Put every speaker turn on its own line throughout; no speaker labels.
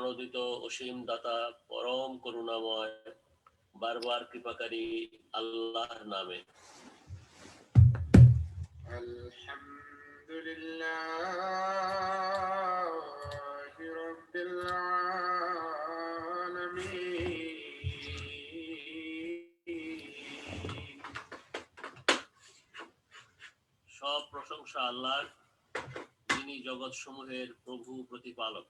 প্রণোদিত অসীম দাতা পরম করুণাময় বারবার কৃপাকারী আল্লাহর নামে।
আলহামদুলিল্লাহি রাব্বিল আলামিন।
সব প্রশংসা আল্লাহর, যিনি জগৎ সমূহের প্রভু প্রতিপালক।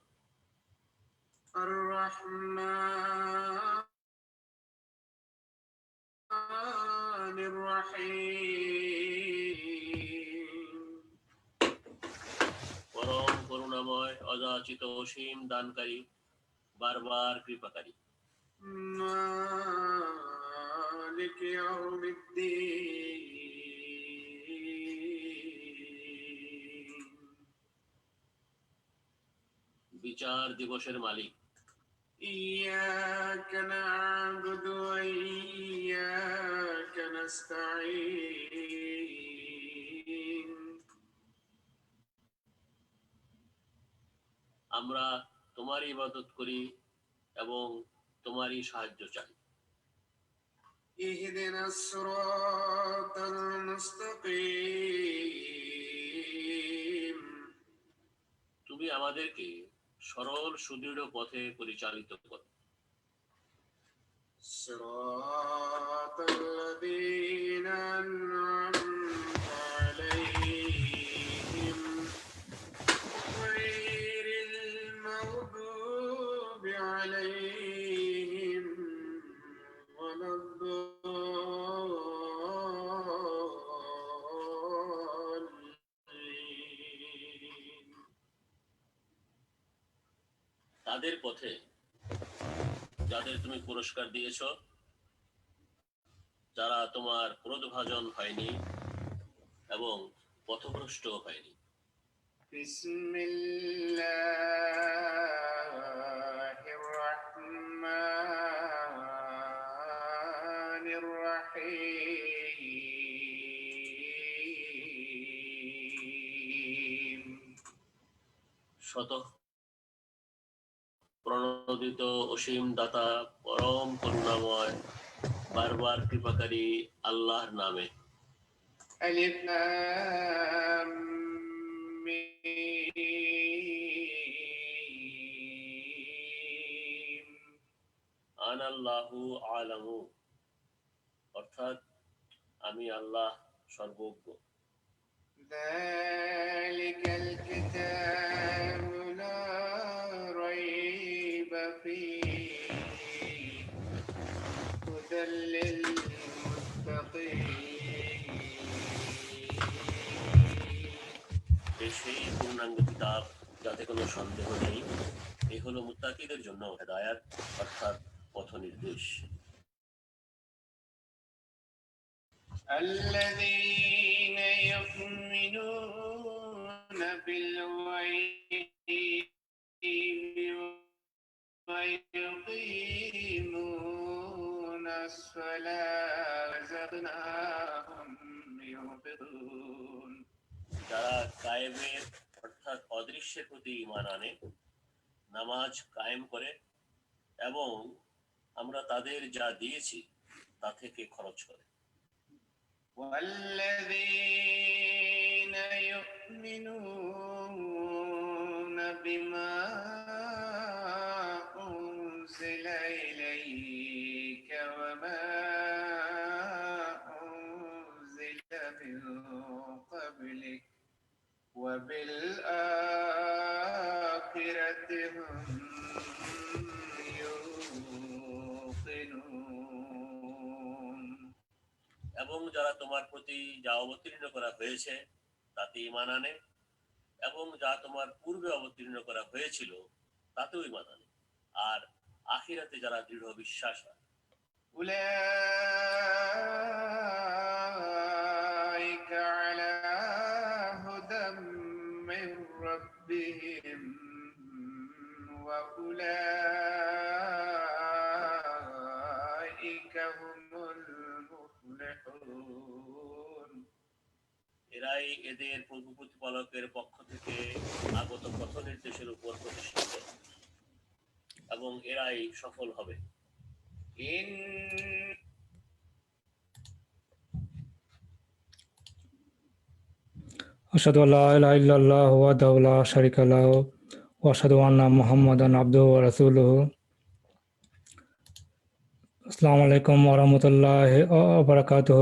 আর রহমানির রহিম।
পরম করুণাময় অযাচিত অসীম দানকারী বারবার কৃপাকারী।
মালিকি ইয়াউমিদ্দিন।
বিচার দিবসের মালিক।
ইয়্যাকা না'বুদু ওয়া ইয়্যাকা নাস্তাঈন।
আমরা তোমারই ইবাদত করি এবং তোমারই সাহায্য চাই।
ইহদিনাস সিরাতাল মুস্তাকিম।
তুমি আমাদেরকে সরল সুদৃঢ় পথে পরিচালিত করো।
সিরাতাল্লাযীনা আন'আমতা আলাইহিম গায়রিল মাগদুবি আলাইহিম ওয়ালাদ-দাল্লিন।
তাদের পথে যাদের তুমি পুরস্কার দিয়েছ, যারা তোমার ক্রোধভাজন হয়নি এবং পথভ্রষ্ট হয়নি।
বিসমিল্লাহির রহমানির রহিম।
শতঃ প্রণোদিত অসীম দাতা পরম করুণাময় বারবার কৃপাকারী আল্লাহর নামে।
আলিফ লাম মিম।
আনাল্লাহু আলামু, অর্থাৎ আমি আল্লাহ সর্বজ্ঞ।
যালিকাল কিতাবু লা রাইবা ফীহি হুদাল লিল মুত্তাকিন।
সেই পূর্ণাঙ্গ কিতাব যাতে কোনো সন্দেহ নেই, এ হলো মুত্তাকিদের জন্য হেদায়াত অর্থাৎ পথ নির্দেশ।
الذين يؤمنون بالغيب ويقيمون الصلاة ورزقناهم ينفقون।
যারা গায়েবের অর্থাৎ অদৃশ্যের প্রতি ঈমান আনে, নামাজ কায়েম করে এবং আমরা তাদের যা দিয়েছি তা থেকে খরচ করে।
والذين يؤمنون بما أنزل إليك وما أنزل من قبلك وبالآخرة هم يوقنون।
এবং যারা তোমার প্রতি যা অবতীর্ণ করা হয়েছে তাতে ঈমান আনে এবং যা তোমার পূর্বে অবতীর্ণ করা হয়েছিল তাতেও ঈমান আনে, আর আখিরাতে যারা দৃঢ় বিশ্বাস রাখে।
أولئك على هدى من ربهم وأولئك هم المفلحون।
এরাই এদের প্রভু প্রতিপালকের পক্ষ থেকে আগত পথ নির্দেশের উপর প্রতিষ্ঠিত। এবং এরাই সফল হবে।
إن
أشهد أن لا إله إلا الله وحده لا شريك له وأشهد أن محمدا عبده ورسوله السلام عليكم ورحمة الله وبركاته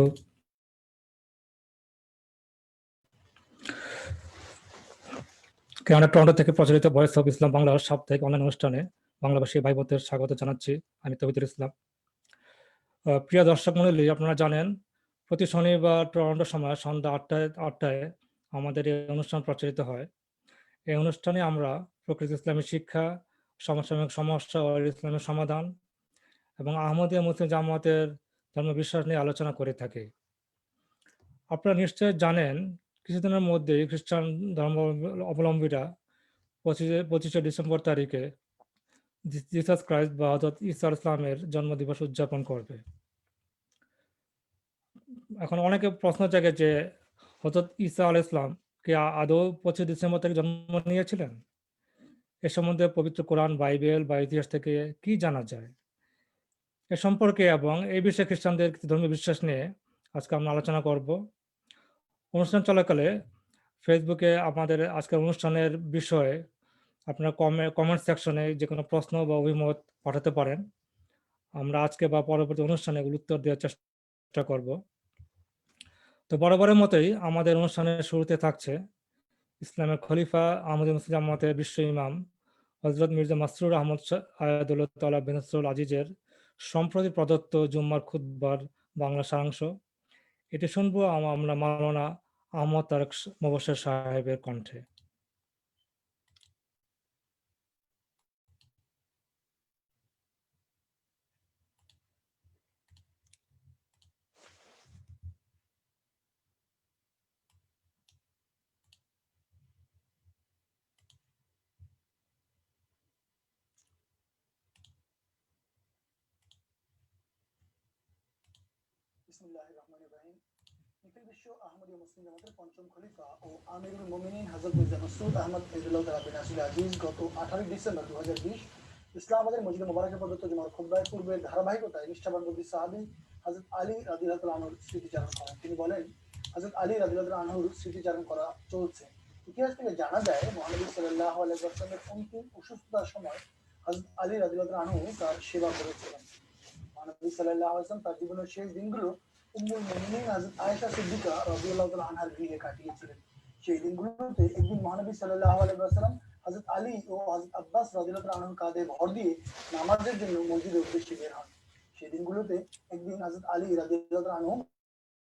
কানাডা টরন্টো থেকে প্রচারিত ভয়েস অফ ইসলাম বাংলার সাপ্তাহিক অনলাইন অনুষ্ঠানে বাংলাভাষী ভাই বোনদের স্বাগত জানাচ্ছি। আমি তৌহিদুল ইসলাম। প্রিয় দর্শক মণ্ডলী, আপনারা জানেন প্রতি শনিবার টরন্টো সময় সন্ধ্যা 8টায় আমাদের এই অনুষ্ঠান প্রচারিত হয়। এই অনুষ্ঠানে আমরা প্রকৃত ইসলামী শিক্ষা, সমসাময়িক সমস্যা ও ইসলামের সমাধান এবং আহমদিয়া মুসলিম জামাতের ধর্মবিশ্বাস নিয়ে আলোচনা করে থাকি। আপনারা নিশ্চয় জানেন কিছুদিনের মধ্যেই খ্রিস্টান ধর্ম অবলম্বীরা 25শে ডিসেম্বর তারিখে জিসাস ক্রাইস্ট বা হযরত ঈসা আলাইহিস সালামের জন্মদিবস উদযাপন করবে। এখন অনেকে প্রশ্ন জাগে যে হযরত ঈসা আলাইহিস সালাম কি আদৌ 25 ডিসেম্বর তারিখে জন্ম নিয়েছিলেন? এ সম্বন্ধে পবিত্র কোরআন, বাইবেল বা ইতিহাস থেকে কি জানা যায় এ সম্পর্কে এবং এই বিষয়ে খ্রিস্টানদের ধর্মীয় বিশ্বাস নিয়ে আজকে আমরা আলোচনা করব। অনুষ্ঠান চলাকালে ফেসবুকে আমাদের আজকের অনুষ্ঠানের বিষয়ে আপনারা কমেন্ট সেকশনে যে কোনো প্রশ্ন বা অভিমত পাঠাতে পারেন। আমরা আজকে বা পরবর্তী অনুষ্ঠানে এগুলো উত্তর দেওয়ার চেষ্টা করব। তো বরাবরের মতোই আমাদের অনুষ্ঠানের শুরুতে থাকছে ইসলামের খলিফা আহমদী মুসলিম জামাতের বিশ্ব ইমাম হযরত মির্জা মাসরুর আহমদ আয়াতুল্লাহ তাআলা বিন নাসরুল আজিজের সম্প্রতি প্রদত্ত জুম্মার খুতবার বাংলা সারাংশ। এটি শুনবো আমরা মাওলানা আহমদ তারেক মোবাশ্বের সাহেবের কণ্ঠে।
বিসমিল্লাহির রহমানির রহিম। নিখিল বিশ্ব আহমদীয় মুসলিম জামাতের পঞ্চম খলিফা ও আমিরুল মুমিনিন হযরত মির্জা মাসউদ আহমদ ফয়জুল্লাহ তাআলা বিন নাসির আজিজ গত 18 ডিসেম্বর 2020 ইসলামাবাদের মসজিদে মোবারকে প্রদত্ত জুমার খুতবায় পূর্বের ধারাবাহিকতায় নিষ্ঠাবানবী সাহাবী হযরত আলী রাদিয়াল্লাহু তাআলা আনহুর স্মৃতিচারণ করেন। তিনি বলেন, হযরত আলী রাদিয়াল্লাহু তাআলা আনহুর স্মৃতিচারণ করা চলছে। ইতিহাস থেকে জানা যায় মহানবী সাল্লাল্লাহু আলাইহি ওয়াসাল্লামের অন্তিম অসুস্থতার সময় হযরত আলী রাদিয়াল্লাহু তাআলা আনহু তার সেবা করেছিলেন। মহানবী সাল্লাল্লাহু আলাইহি ওয়াসাল্লাম তার জীবনের শেষ দিনগুলো উম্মুল মুমিনিন হযরত আয়েশা সিদ্দিকা রাদিয়াল্লাহু তাআলা আনহার গৃহে কাটিয়েছিলেন। সেই দিনগুলোতে একদিন মহানবী সাল্লাল্লাহু আলাইহি ওয়াসাল্লাম হযরত আলী ও হযরত আব্বাস রাদিয়াল্লাহু তাআলা আনহুর কাঁধে ভর দিয়ে নামাজের জন্য মসজিদের উদ্দেশ্যে বের হন। সেই দিনগুলোতে একদিন হযরত আলী রাদিয়াল্লাহু তাআলা আনহু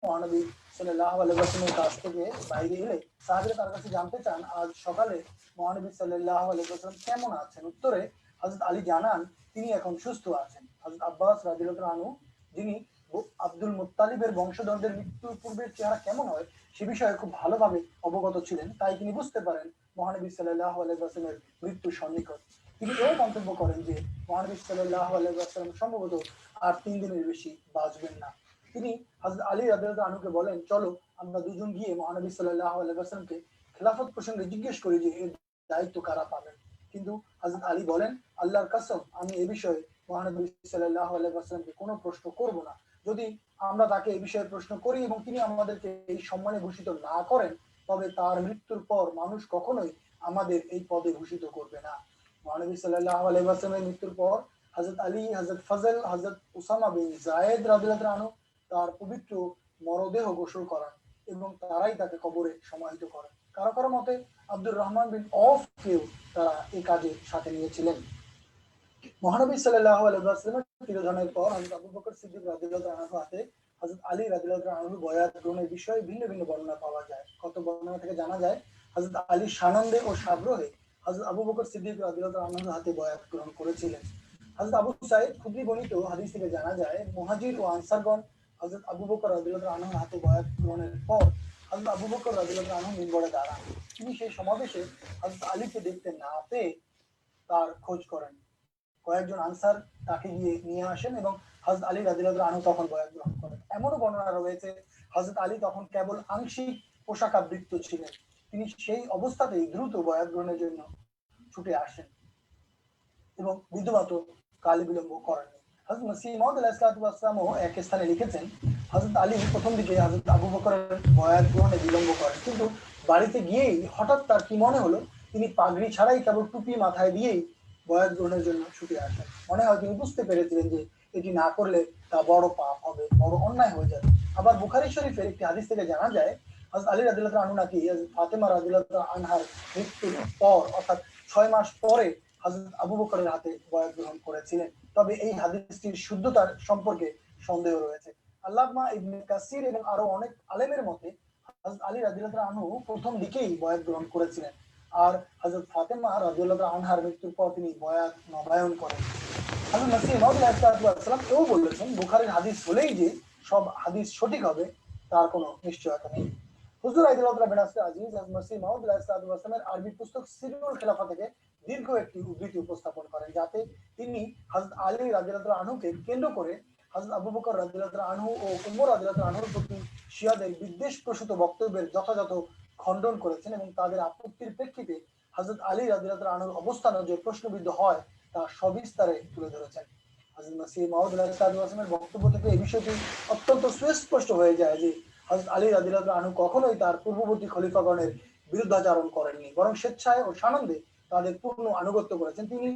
মহানবী সাল্লাল্লাহু আলাইহি ওয়াসাল্লামের কাছ থেকে বাইরে এলে সাহাবীরা তার কাছে জানতে চান আজ সকালে মহানবী সাল্লাল্লাহু আলাইহি ওয়াসাল্লাম কেমন আছেন। উত্তরে হযরত আলী জানান তিনি এখন সুস্থ আছেন। হযরত আব্বাস রাদিয়াল্লাহু তাআলা আনহু যিনি আব্দুল মুত্তালিবের বংশধরদের মৃত্যুর পূর্বের চেহারা কেমন হয় সে বিষয়ে খুব ভালোভাবে অবগত ছিলেন, তাই তিনি বুঝতে পারেন মহানবী সাল্লাল্লাহু আলাইহি ওয়াসাল্লামের মৃত্যু সন্নিকট। তিনি এও মন্তব্য করেন যে মহানবী সাল্লাল্লাহু আলাইহি ওয়াসাল্লাম সম্ভবত আর 3 দিনের বেশি বাঁচবেন না। তিনি হযরত আলী রাদিয়াল্লাহু আনহুকে বলেন, চলো আমরা দুজন গিয়ে মহানবী সাল্লাল্লাহু আলাইহি ওয়াসাল্লামকে খেলাফত প্রসঙ্গে জিজ্ঞেস করি যে এর দায়িত্ব কারা পাবেন। কিন্তু হযরত আলী বলেন, আল্লাহর কসম আমি এই বিষয়ে মহানবী সাল্লাল্লাহু আলাইহি ওয়াসাল্লামকে কোনো প্রশ্ন করব না। যদি আমরা তাকে এই বিষয়ে প্রশ্ন করি এবং তিনি আমাদেরকে এই সম্মানে ভূষিত না করেন তবে তার মৃত্যুর পর মানুষ কখনোই আমাদের এই পদে ভূষিত করবে না। মহানবী সাল্লাল্লাহু আলাইহি ওয়াসাল্লামের মৃত্যুর পর হযরত আলী, হযরত ফজল, হযরত উসামা বিন যায়েদ রাদিয়াল্লাহু আনহু তার পবিত্র মরদেহ গোসল করান এবং তারাই তাকে কবরে সমাহিত করেন। কারো কারো মতে আব্দুর রহমান বিন অফকেও তারা এই কাজে সাথে নিয়েছিলেন। মহানবী সাল্লাল্লাহু আলাইহি ওয়াসাল্লামের তিরোধানের পর হযরত আবু বকর সিদ্দিক রাদিয়াল্লাহু আনহু হাতে হযরত আলী রাদিয়াল্লাহু আনহু বয়াত গ্রহণের বিষয়ে ভিন্ন ভিন্ন বর্ণনা পাওয়া যায়। কত বর্ণনা থেকে জানা যায় হযরত আলী সানন্দে ও সাগ্রহে হযরত আবু বকর সিদ্দিক রাদিয়াল্লাহু আনহু হাতে বয়াত গ্রহণ করেছিলেন। হযরত আবু সাঈদ খুদরি বর্ণিত হাদিস থেকে জানা যায় মুহাজির ও আনসারগণ হযরত আবু বকর রাদিয়াল্লাহু আনহু হাতে বয়াত গ্রহণের পর হযরত আবু বকর রাদিয়াল্লাহু আনহু মিম্বরে দাঁড়ান। তিনি সেই সমাবেশে হযরত আলীকে দেখতে না পেয়ে তার খোঁজ করেন। কয়েকজন আনসার তাকে গিয়ে নিয়ে আসেন এবং হযরত আলী রাদিয়াল্লাহু আনহু তখন বয়াত গ্রহণ করেন। এমনও বর্ণনা রয়েছে হযরত আলী তখন কেবল আংশিক পোশাকাবৃত্ত ছিলেন। তিনি সেই অবস্থাতেই দ্রুত বয়াত গ্রহণের জন্য ছুটে আসেন এবং বিন্দুমাত্র কালে বিলম্ব করেননি। হযরত মসিহ মাউদ আলাইহিসসালামও এক স্থানে লিখেছেন, হযরত আলী প্রথম দিকে হযরত আবু বকরের বয়াত গ্রহণে বিলম্ব করেন, কিন্তু বাড়িতে গিয়েই হঠাৎ তার কি মনে হলো তিনি পাগড়ি ছাড়াই কেবল টুপি মাথায় দিয়েই বয়াত গ্রহণের জন্য ছুটে আসেন। মনে হয় তিনি বুঝতে পেরেছিলেন যে এটি না করলে তা বড় পাপ হবে, বড় অন্যায় হয়ে যাবে। আবার বুখারী শরীফের একটি হাদিস থেকে জানা যায় হযরত আলী রাদিয়াল্লাহু আনহু নাকি হযরত ফাতেমা রাদিয়াল্লাহু আনহার মৃত্যুর পর অর্থাৎ 6 মাস পরে হযরত আবু বকরের হাতে বয়াত গ্রহণ করেছিলেন। তবে এই হাদিসটির শুদ্ধতার সম্পর্কে সন্দেহ রয়েছে। আল্লামা ইবনে কাসির এবং আরো অনেক আলেমের মতে হযরত আলী রাদিয়াল্লাহু আনহু প্রথম দিকেই বয়াত গ্রহণ করেছিলেন, আর হযরত ফাতেমা রাদিয়াল্লাহু আনহার মৃত্যুর পর তিনি বয়াত নবায়ন করেন। হযরত মসিহ মাউদ আলাইহিসসালাম কেউ বলেছেন বুখারীর হাদিস হলেই যে সব হাদিস সঠিক হবে তার কোনো নিশ্চয়তা নেই। হুজুর আইদুল্লাহ বিন আসর আজিজ হযরত মসিহ মাউদ আলাইহিসসালামের আরবি পুস্তক সিরুল খেলাফা থেকে দীর্ঘ একটি উদ্ধৃতি উপস্থাপন করেন, যাতে তিনি হযরত আলী রাদিয়াল্লাহু আনহুকে কেন্দ্র করে হযরত আবু বকর রাদিয়াল্লাহু আনহু ও উমর রাদিয়াল্লাহু আনহুর প্রতি শিয়াদের বিদ্বেষপ্রসূত বক্তব্যের যথাযথ খণ্ডন করেছেন এবং তাদের আপত্তির প্রেক্ষিতে হযরত আলী রাদিয়াল্লাহু আনহুর অবস্থানও যে প্রশ্নবিদ্ধ হয় তা সবিস্তারে তুলে ধরেছেন। হযরত মসিহ মাউদ আলাইহিসসালামের বক্তব্য থেকে এই বিষয়টি অত্যন্ত সুস্পষ্ট হয়ে যায় যে হযরত আলী রাদিয়াল্লাহু আনহু কখনোই তার পূর্ববর্তী খলিফাগণের বিরুদ্ধাচরণ করেননি, বরং স্বেচ্ছায় ও সানন্দে তাদের পূর্ণ আনুগত্য করেছেন। তিনি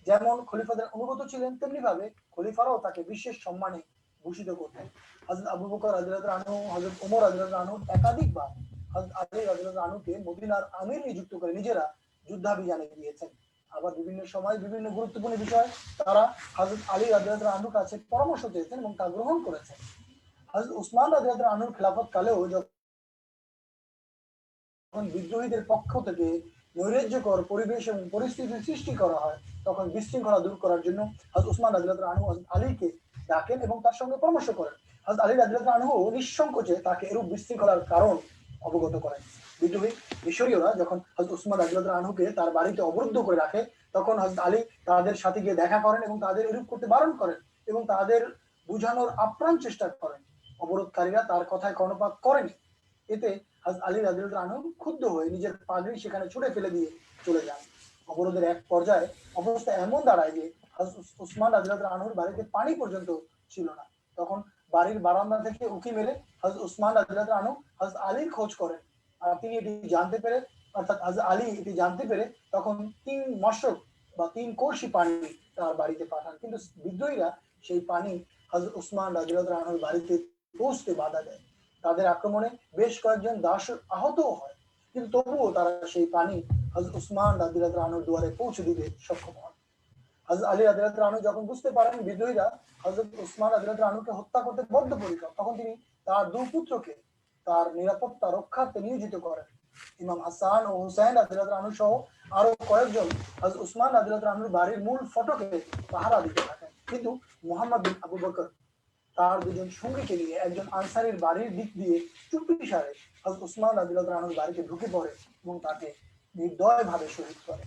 যেমন খলিফাদের অনুগত ছিলেন, তেমনি ভাবে খলিফারাও তাকে বিশেষ সম্মানে ভূষিত করতেন। হযরত আবু বকর রাদিয়াল্লাহু আনহু, হযরত ওমর রাদিয়াল্লাহু আনহু একাধিকবার হযরত আলী রাদিয়াল্লাহু আনহুকে মদিনার আমির নিযুক্ত করে নিজেরা যুদ্ধাভিযানে গিয়েছেন। আবার বিভিন্ন সময় বিভিন্ন গুরুত্বপূর্ণ বিষয় তারা হযরত আলী রাদিয়াল্লাহু আনহুর কাছে পরামর্শ চেয়েছেন এবং তা গ্রহণ করেছেন। হযরত উসমান রাদিয়াল্লাহু আনহুর খেলাফত কালেও যখন বিদ্রোহীদের পক্ষ থেকে নৈরাজ্যকর পরিবেশ এবং পরিস্থিতির সৃষ্টি করা হয়, তখন বিশৃঙ্খলা দূর করার জন্য হযরত উসমান রাদিয়াল্লাহু আনহু হযরত আলীকে ডাকেন এবং তার সঙ্গে পরামর্শ করেন। হযরত আলী রাদিয়াল্লাহু আনহু নিঃসংকোচে তাকে এরূপ বিশৃঙ্খলার কারণ অবগত করেন। বিদ্রোহী মিশরীয়রা যখন হযরত উসমান রাদিয়াল্লাহু আনহুকে তার বাড়িতে অবরুদ্ধ করে রাখে, তখন হযরত আলী তাদের সাথে গিয়ে দেখা করেন এবং তাদের এরূপ করতে বারণ করেন এবং তাদের বুঝানোর আপ্রাণ চেষ্টা করেন। অবরোধকারীরা তার কথায় কর্ণপাত করেনি। এতে হযরত আলী রাদিয়াল্লাহু আনহু ক্ষুব্ধ হয়ে নিজের পাগড়ি সেখানে ছুঁড়ে ফেলে দিয়ে চলে যান। অবরোধের এক পর্যায়ে অবস্থা এমন দাঁড়ায় যে হযরত উসমান রাদিয়াল্লাহু আনহুর বাড়িতে পানি পর্যন্ত ছিল না। তখন বাড়ির বারান্দা থেকে উঁকি মেরে হযরত উসমান রাদিয়াল্লাহু আনহু হযরত আলীর খোঁজ করেন, আর তিনি এটি জানতে পেরে অর্থাৎ হযরত আলী এটি জানতে পেরে তখন 3 মশক বা 3 কলসি পানি তার বাড়িতে পাঠান। কিন্তু বিদ্রোহীরা সেই পানি হযরত উসমান রাদিয়াল্লাহু আনহুর বাড়িতে পৌঁছতে বাধা দেয়। তাদের আক্রমণে বেশ কয়েকজন দাস আহতও হয়, কিন্তু তবুও তারা সেই পানি হযরত উসমান রাদিয়াল্লাহু আনহুর দুয়ারে পৌঁছে দিতে সক্ষম হন। হযরত আলী রাদিয়াল্লাহু আনহু যখন বুঝতে পারেন বিদ্রোহীরা হযরত উসমান রাদিয়াল্লাহু আনহুকে হত্যা করতে বদ্ধপরিকর, তখন তিনি তার 2 পুত্রকে তার নিরাপত্তা রক্ষার্থে নিয়োজিত করেন। ইমাম হাসান ও হুসাইন রাদিয়াল্লাহু আনহু সহ আরো কয়েকজন হযরত উসমান রাদিয়াল্লাহু আনহুর বাড়ির মূল ফটকে পাহারা দিতে থাকেন। কিন্তু মুহাম্মদ বিন আবু বকর তার 2 জন সঙ্গীকে নিয়ে একজন আনসারীর বাড়ির দিক দিয়ে চুপিসারে হযরত উসমান রাদিয়াল্লাহু আনহুর বাড়িতে ঢুকে পড়ে এবং তাকে নির্দয়ভাবে শহীদ করে।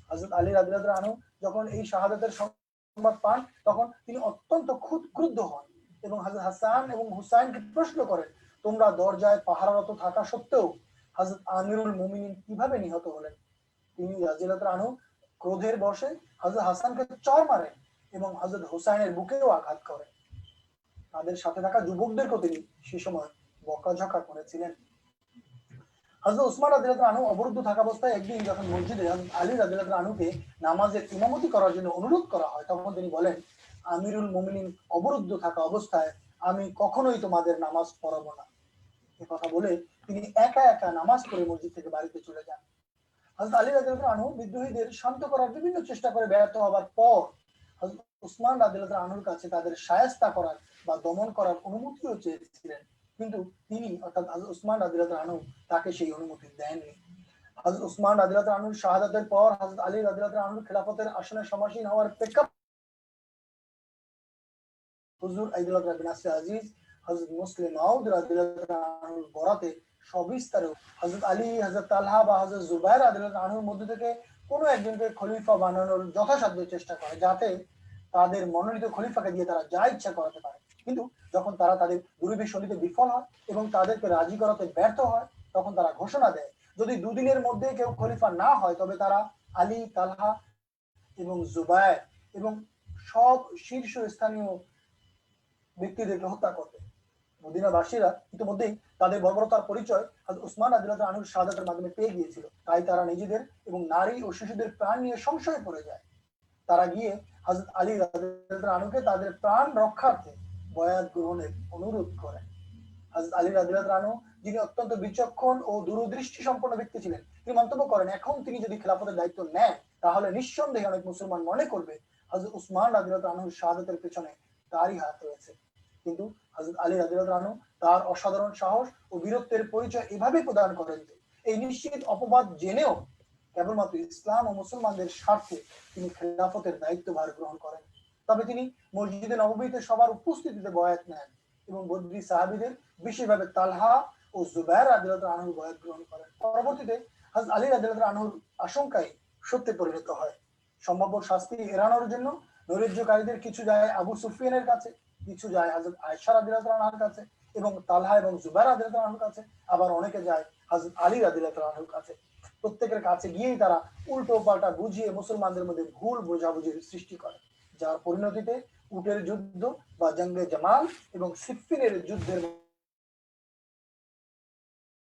হযরত আলী রাদিয়াল্লাহু আনহু যখন এই শাহাদাতের সংবাদ পান, তখন তিনি অত্যন্ত ক্রুদ্ধ হন এবং হযরত হাসান এবং হুসাইনকে প্রশ্ন করেন, তোমরা দরজায় পাহারারত থাকা সত্ত্বেও হযরত আমিরুল মুমিনিন কিভাবে নিহত হলেন? তিনি রাদিয়াল্লাহু আনহু ক্রোধের বশে হযরত হাসানকে চড় মারেন এবং হযরত হুসাইনের বুকেও আঘাত করেন। তাদের সাথে থাকা যুবকদেরকেও তিনি সে সময় বকাঝকা করেছিলেন। হযরত উসমান রাদিয়াল্লাহু আনহু অবরুদ্ধ থাকা অবস্থায় একদিন যখন মসজিদে হযরত আলী রাদিয়াল্লাহু আনহুকে নামাজের ইমামতি করার জন্য অনুরোধ করা হয়, তখন তিনি বলেন, আমিরুল মুমিনিন অবরুদ্ধ থাকা অবস্থায় আমি কখনোই তোমাদের নামাজ পড়াবো না। এই কথা বলে তিনি একা একা নামাজ পড়ে মসজিদ থেকে বাড়িতে চলে যান। হযরত আলী রাদিয়াল্লাহু আনহু বিদ্রোহীদের শান্ত করার বিভিন্ন চেষ্টা করে ব্যর্থ হবার পর হযরত উসমান রাদিয়াল্লাহু আনহুর কাছে তাদের শায়েস্তা করার বা দমন করার অনুমতিও চেয়েছিলেন, কিন্তু তিনি অর্থাৎ হযরত উসমান রাদিয়াল্লাহু আনহু তাকে সেই অনুমতি দেননি। হযরত উসমান রাদিয়াল্লাহু আনহুর শাহাদাতের পর হযরত আলী রাদিয়াল্লাহু আনহুর খেলাফতের আসনে সমাসীন হওয়ার প্রেক্ষাপটে হুজুর আইদুল্লাহ বিন আসর আজিজ হযরত মুসলিম মাউদ রাদিয়াল্লাহু আনহুর বরাতে সবিস্তারে হযরত আলী, হযরত তালহা বা হযরত জুবাইর রাদিয়াল্লাহু আনহুর মধ্যে থেকে কোনো একজনকে খলিফা বানানোর যথাসাধ্য চেষ্টা করে, যাতে তাদের মনোনীত খলিফাকে দিয়ে তারা যা ইচ্ছা করাতে পারে। কিন্তু যখন তারা তাদের দুর্বিষহ নিতে বিফল হয় এবং তাদেরকে রাজি করাতে ব্যর্থ হয়, তখন তারা ঘোষণা দেয় যদি 2 দিনের মধ্যে কেউ খলিফা না হয় তবে তারা আলী, তালহা এবং জুবাইর এবং সব শীর্ষস্থানীয় ব্যক্তিদেরকে হত্যা করবে। মদিনাবাসীরা ইতিমধ্যেই তাদের বর্বরতার পরিচয় হযরত উসমান রাদিয়াল্লাহু আনহুর শাহাদাতের মাধ্যমে পেয়ে গিয়েছিল। তাই তারা নিজেদের এবং নারী ও শিশুদের প্রাণ নিয়ে সংশয়ে পড়ে যায়। তারা গিয়ে হযরত আলী রাদিয়াল্লাহু আনহুকে তাদের প্রাণ রক্ষার্থে বয়াত গ্রহণের অনুরোধ করেন। হযরত আলী রাদিয়াল্লাহু আনহু, যিনি অত্যন্ত বিচক্ষণ ও দূরদৃষ্টি সম্পন্ন ব্যক্তি ছিলেন, তিনি মন্তব্য করেন, এখন তিনি যদি খেলাফতের দায়িত্ব নেন তাহলে নিঃসন্দেহে অনেক মুসলমান মনে করবে হযরত উসমান রাদিয়াল্লাহু আনহুর শাহাদাতের পেছনে তারই হাত রয়েছে। কিন্তু হযরত আলী রাদিয়াল্লাহু আনহু তার অসাধারণ সাহস ও বীরত্বের পরিচয় এভাবে প্রদান করেন যে এই নিশ্চিত অপবাদ জেনেও কেবলমাত্র ইসলাম ও মুসলমানদের স্বার্থে তিনি খেলাফতের দায়িত্বভার গ্রহণ করেন। তবে তিনি মসজিদে নববীতে সবার উপস্থিতিতে বয়াত নেন এবং বদরি সাহাবীদের বিশেষভাবে তালহা ও জুবায়ের রাদিয়াল্লাহু আনহুর বয়াত গ্রহণ করেন। পরবর্তীতে হযরত আলী রাদিয়াল্লাহু আনহুর আশঙ্কায় সত্যে পরিণত হয়। সম্ভাব্য শাস্তি এড়ানোর জন্য নৈরাজ্যকারীদের কিছু যায় আবু সুফিয়ানের কাছে, কিছু যায় হযরত আয়েশা রাদিয়াল্লাহু আনহার কাছে এবং তালহা এবং জুবায়ের রাদিয়াল্লাহু আনহুর কাছে, আবার অনেকে যায় হযরত আলী রাদিয়াল্লাহু আনহুর কাছে। প্রত্যেকের কাছে গিয়েই তারা উল্টো পাল্টা বুঝিয়ে মুসলমানদের মধ্যে ভুল বোঝাবুঝির সৃষ্টি করে, যার পরিণতিতে উটের যুদ্ধ বা জঙ্গে জামাল এবং সিফফিনের যুদ্ধের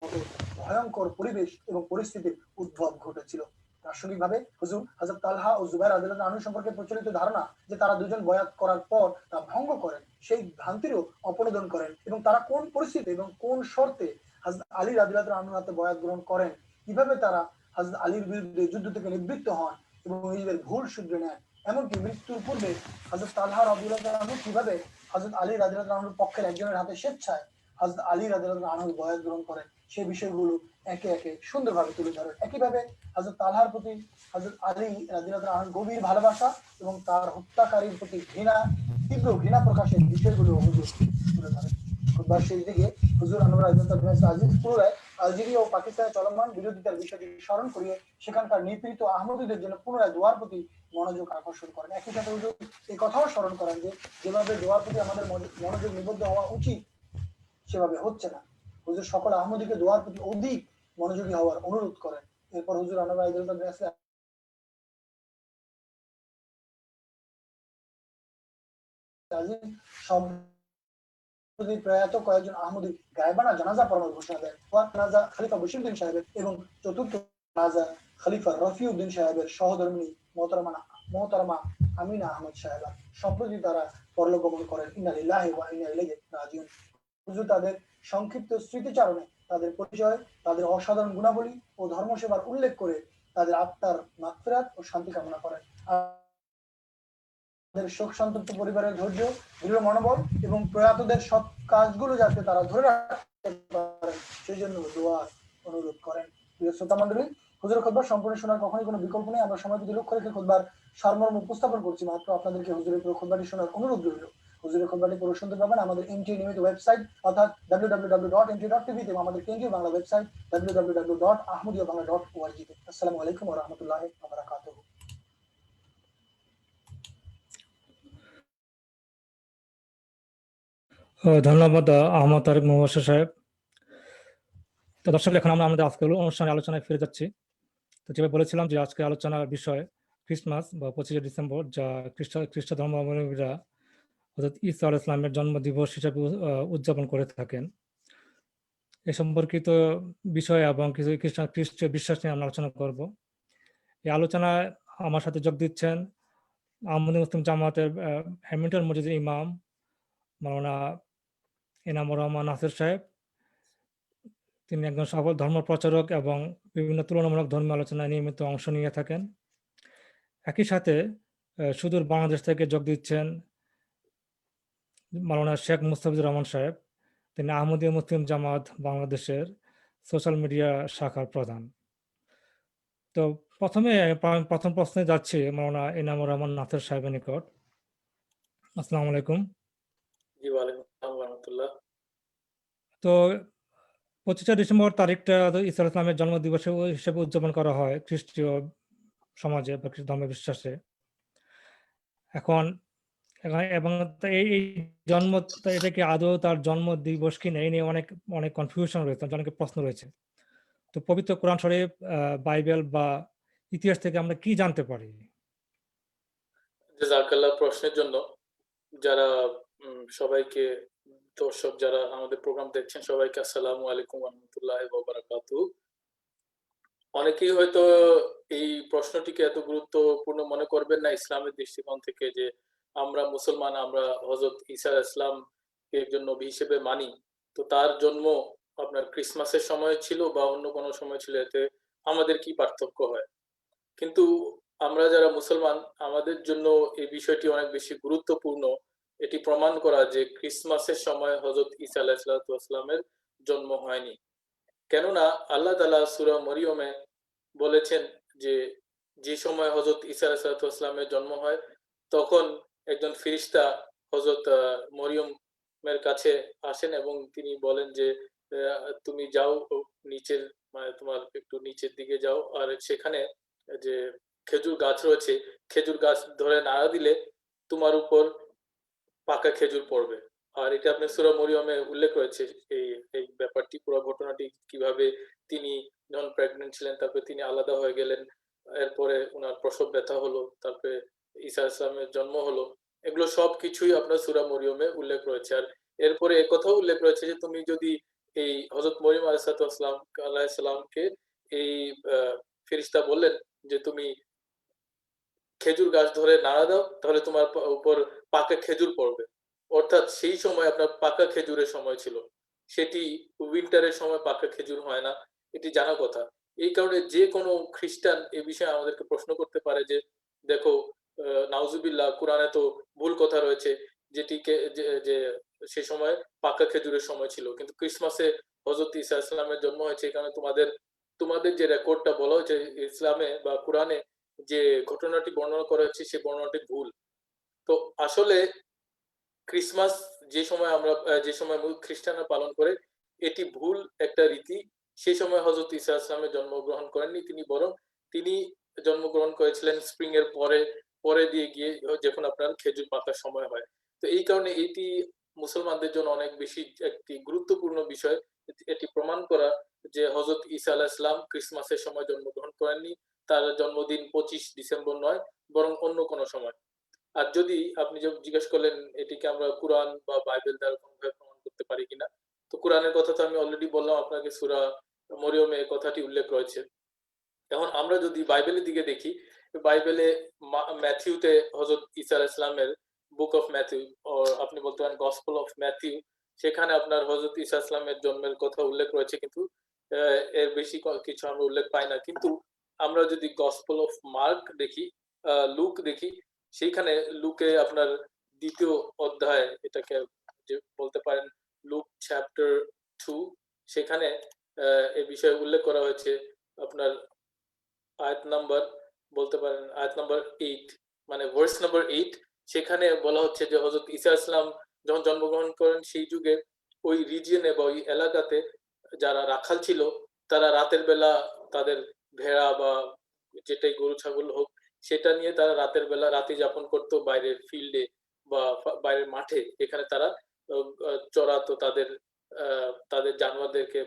মতো ভয়ঙ্কর পরিবেশ এবং পরিস্থিতির উদ্ভব ঘটেছিল। প্রাসঙ্গিকভাবে হুজুর হযরত তালহা ও জুবায়ের রাদিয়াল্লাহু আনহু সম্পর্কে প্রচলিত ধারণা যে তারা দুজন বয়াত করার পর তা ভঙ্গ করেন, সেই ভ্রান্তিরও অপনোদন করেন এবং তারা কোন পরিস্থিতি এবং কোন শর্তে হযরত আলী রাদিয়াল্লাহু আনহুর হাতে বয়াত গ্রহণ করেন, কিভাবে তারা হযরত আলীর বিরুদ্ধে যুদ্ধ থেকে নিবৃত্ত হন এবং নিজেদের ভুল শুধরে নেন, এমনকি মৃত্যুর পূর্বে হযরত তালহা রাদিয়াল্লাহু আনহু কিভাবে হযরত আলী রাদিয়াল্লাহু আনহুর পক্ষের একজনের হাতে স্বেচ্ছায় হযরত আলী রাদিয়াল্লাহু আনহুর বয়াত গ্রহণ করেন, সেই বিষয়গুলো একে একে সুন্দরভাবে তুলে ধরেন। একইভাবে হযরত তালহার প্রতি হযরত আলী রাদিয়াল্লাহু আনহুর গভীর ভালোবাসা এবং তার হত্যাকারীর প্রতি তীব্র ঘৃণা প্রকাশের বিষয়গুলো হুজুর তুলে ধরেন। খুতবার শেষ দিকে হুজুর আনোয়ার আজিজ পুনরায় আলজেরিয়া ও পাকিস্তানের চলমান বিরোধিতার বিষয়টি স্মরণ করিয়ে সেখানকার নিপীড়িত আহমদীদের জন্য পুনরায় দোয়ার প্রতি মনোযোগ আকর্ষণ করেন। একই সাথে হুজুর এই কথাও স্মরণ করেন যে যেভাবে দোয়ার প্রতি আমাদের মনোযোগ নিবদ্ধ হওয়া উচিত সেভাবে হচ্ছে না। হুজুর সকল আহমদীকে দোয়ার প্রতি অধিক মনোযোগী হওয়ার অনুরোধ করেন। এরপর হুজুর আনোয়ার আজিজ প্রয়াত কয়েকজন আহমদী গায়বানা জানাজা পড়ানোর ঘোষণা দেন। জানাজা খলিফা বশিরউদ্দিন সাহেবের এবং চতুর্থ জানাজা খলিফা রফিউদ্দিন সাহেবের সহধর্মিণী মোহতারামা আমিনা আহমদ সাহেবা। সম্প্রতি তারা পরলোকগমন করেন। ইন্না লিল্লাহি ওয়া ইন্না ইলাইহি রাজিউন। হুজুর তাদের সংক্ষিপ্ত স্মৃতিচারণে তাদের পরিচয়, তাদের অসাধারণ গুণাবলী ও ধর্মসেবার উল্লেখ করে তাদের আত্মার মাগফিরাত ও শান্তি কামনা করেন। তাদের শোক সন্তপ্ত পরিবারের ধৈর্য, দৃঢ় মনোবল এবং প্রয়াতদের সৎ কাজগুলো যাতে তারা ধরে রাখতে পারেন সেই জন্য দোয়ার অনুরোধ করেন। প্রিয় শ্রোতা মণ্ডলী, হুজুরের খুতবা সম্পূর্ণ শোনার কখনোই কোনো বিকল্প নেই। আমরা সময় প্রতি লক্ষ্য রেখে খুতবার সারমর্ম উপস্থাপন করছি, মাত্র আপনাদেরকে হুজুরের পুরো খুতবাটি শোনার অনুরোধ রইল। হুজুরের খুতবাটি পুরো শুনতে পাবেন আমাদের এমটি নিয়মিত ওয়েবসাইট অর্থাৎ www.mt.tv তে, আমাদের কেন্দ্রীয় বাংলা ওয়েবসাইট www.ahmadiabangla.org তে। আসসালামু আলাইকুম ওয়া রাহমাতুল্লাহি ওয়া বারাকাতুহু।
ধন্যবাদ আহমদ তারেক মুবাশশির সাহেব। তো দর্শক, এখন আমরা আমাদের আজকের অনুষ্ঠানের আলোচনায় ফিরে যাচ্ছি। তো যেভাবে বলেছিলাম যে আজকে আলোচনার বিষয় ক্রিসমাস বা 25শে ডিসেম্বর, যা খ্রিস্ট ধর্মাবলম্বীরা অর্থাৎ ঈসা আলাইহিস সালামের জন্মদিবস হিসেবে উদযাপন করে থাকেন। এ সম্পর্কিত বিষয় এবং কিছু খ্রিস্টীয় বিশ্বাস নিয়ে আমরা আলোচনা করব। এই আলোচনায় আমার সাথে যোগ দিচ্ছেন আহমদী মুসলিম জামায়াতের হ্যামিল্টন মসজিদের ইমাম মাওলানা এনামুর রহমান নাসির সাহেব। তিনি একজন সফল ধর্ম প্রচারক এবং বিভিন্ন তুলনামূলক ধর্মীয় আলোচনায় নিয়মিত অংশ নিয়ে থাকেন। একই সাথে সুদূর বাংলাদেশ থেকে যোগ দিচ্ছেন মাওলানা শেখ মুস্তাফিজুর রহমান সাহেব। তিনি আহমদী মুসলিম জামাত বাংলাদেশের সোশ্যাল মিডিয়া শাখার প্রধান। তো প্রথম প্রশ্নে যাচ্ছি মাওলানা এনামুর রহমান নাসির সাহেবের নিকট। আসসালামু আলাইকুম।
জি, ওয়ালাইকুম আসসালাম ওয়া রাহমাতুল্লাহ।
তো 25শে ডিসেম্বর তারিখটা ঈসা আলাইহিস সালামের জন্মদিবস হিসেবে উদযাপন করা হয় খ্রিস্টীয় সমাজে বা খ্রিস্ট ধর্মের বিশ্বাসে। এখন এবং এই জন্ম, এটা কি আদৌ তার জন্ম দিবস কিনা, এই নিয়ে অনেক কনফিউশন রয়েছে, অনেক প্রশ্ন রয়েছে। তো পবিত্র কোরআন শরীফ, বাইবেল বা ইতিহাস থেকে আমরা কি জানতে পারি?
জাজাকাল্লাহ প্রশ্নের জন্য। যারা সবাইকে দর্শক যারা আমাদের প্রোগ্রাম দেখছেন সবাইকে আসসালামু আলাইকুম ওয়া রাহমাতুল্লাহি ওয়া বারাকাতুহু। অনেকেই হয়তো এই প্রশ্নটিকে এত গুরুত্বপূর্ণ মনে করবেন না ইসলামের দৃষ্টিকোণ থেকে, যে আমরা মুসলমান, আমরা হযরত ঈসা আলাইহিস সালামকে একজন নবী হিসেবে মানি। তো তার জন্ম আপনার ক্রিসমাসের সময় ছিল বা অন্য কোনো সময় ছিল, এতে আমাদের কি পার্থক্য হয়? কিন্তু আমরা যারা মুসলমান, আমাদের জন্য এই বিষয়টি অনেক বেশি গুরুত্বপূর্ণ। এটি প্রমাণ করা যে ক্রিসমাসের সময় হযরত ঈসা আলাইহিস সালামের জন্ম হয়নি। কেননা আল্লাহ তাআলা সূরা মরিয়মে বলেছেন যে যে সময় হযরত ঈসা আলাইহিস সালামের জন্ম হয়, তখন একজন ফেরেশতা হযরত মরিয়মের কাছে আসেন এবং তিনি বলেন যে তুমি যাও নিচের, মানে তোমার একটু নিচের দিকে যাও, আর সেখানে যে খেজুর গাছ রয়েছে, খেজুর গাছ ধরে নাড়া দিলে তোমার উপর পাকা খেজুর পড়বে। আর এটা আপনি সূরা মরিয়মে উল্লেখ রয়েছে এই এই ব্যাপারটি, পুরো ঘটনাটি কিভাবে তিনি যখন প্রেগন্যান্ট ছিলেন, তারপরে তিনি আলাদা হয়ে গেলেন, এরপরে উনার প্রসব ব্যথা হলো, তারপরে ঈসা আলাইহিস সালামের জন্ম হলো। এগুলো সবকিছুই আপনার সূরা মরিয়মে উল্লেখ রয়েছে। আর এরপরে একথাও উল্লেখ রয়েছে যে তুমি যদি এই হযরত মরিয়ম আলাইহিস সালামকে এই ফেরেশতা বললেন যে তুমি খেজুর গাছ ধরে নাড়া দাও, তাহলে তোমার উপর পাকা খেজুর পড়বে। অর্থাৎ সেই সময় আপনার পাকা খেজুরের সময় ছিল। সেটি উইন্টারের সময় পাকা খেজুর হয় না, এটি জানা কথা। এই কারণে যে কোনো খ্রিস্টান এ বিষয়ে আমাদেরকে প্রশ্ন করতে পারে যে দেখো, নাউজুবিল্লাহ, কোরআনে তো ভুল কথা রয়েছে যেটিকে যে সে সময় পাকা খেজুরের সময় ছিল, কিন্তু ক্রিসমাসে হযরত ঈসা আলাইহিস সালামের জন্ম হয়েছে। এই কারণে তোমাদের তোমাদের যে রেকর্ডটা বলা হয়েছে ইসলামে বা কোরআনে, যে ঘটনাটি বর্ণনা করা হচ্ছে সে বর্ণনাটি ভুল। তো আসলে ক্রিসমাস যে সময় আমরা যে সময় খ্রিস্টানরা পালন করে, এটি ভুল একটা রীতি। সেই সময় হযরত ঈসা আলাইহিস সালামের জন্মগ্রহণ করেননি, তিনি বরং তিনি জন্মগ্রহণ করেছিলেন স্প্রিং এর পরে, পরে দিয়ে গিয়ে যখন আপনার খেজুর পাকার সময় হয়। তো এই কারণে এটি মুসলমানদের জন্য অনেক বেশি একটি গুরুত্বপূর্ণ বিষয়। এটি প্রমাণ করা যে হযরত ঈসা আলাইহিস সালাম ক্রিসমাসের সময় জন্মগ্রহণ করেননি। তার জন্মদিন 25 ডিসেম্বর নয়, বরং অন্য কোনো সময়। আর যদি আপনি জিজ্ঞেস করলেন এটিকে আমরা কুরআন বা বাইবেল দ্বারা কোনোভাবে প্রমাণ করতে পারি কিনা, তো কুরআনের কথা তো আমি অলরেডি বললাম আপনাকে, সূরা মরিয়মে এই কথাটি উল্লেখ রয়েছে। এখন আমরা যদি বাইবেলের দিকে দেখি, বাইবেলে ম্যাথিউতে হযরত ঈসা আলাইহিস সালামের বুক অফ ম্যাথিউ, আপনি বলতে পারেন গসপেল অফ ম্যাথিউ, সেখানে আপনার হযরত ঈসা আলাইহিস সালামের জন্মের কথা উল্লেখ রয়েছে, কিন্তু এর বেশি কিছু আমরা উল্লেখ পাই না। কিন্তু আমরা যদি গসপেল অফ মার্ক দেখি, লুক দেখি, সেইখানে লুকে আপনার ২য় অধ্যায়, এটাকে যে বলতে পারেন লুক চ্যাপ্টার 2, সেখানে এই বিষয়ে উল্লেখ করা হয়েছে আপনার আয়াত নাম্বার, বলতে পারেন আয়াত নাম্বার 8, মানে ভার্স নাম্বার 8। সেখানে বলা হচ্ছে যে হযরত ঈসা আলাইহিস সালাম যখন জন্মগ্রহণ করেন, সেই যুগে ওই রিজিয়নে বা ওই এলাকাতে যারা রাখাল ছিল, তারা রাতের বেলা তাদের ভেড়া বা যেটাই গরু ছাগল হোক, সেটা নিয়ে তারা রাতের বেলা রাতে যাপন করত বাইরের ফিল্ডে বা বাইরের মাঠে। এখানে তারা চড়াতো তাদের তাদের জানোয়ারদেরকে,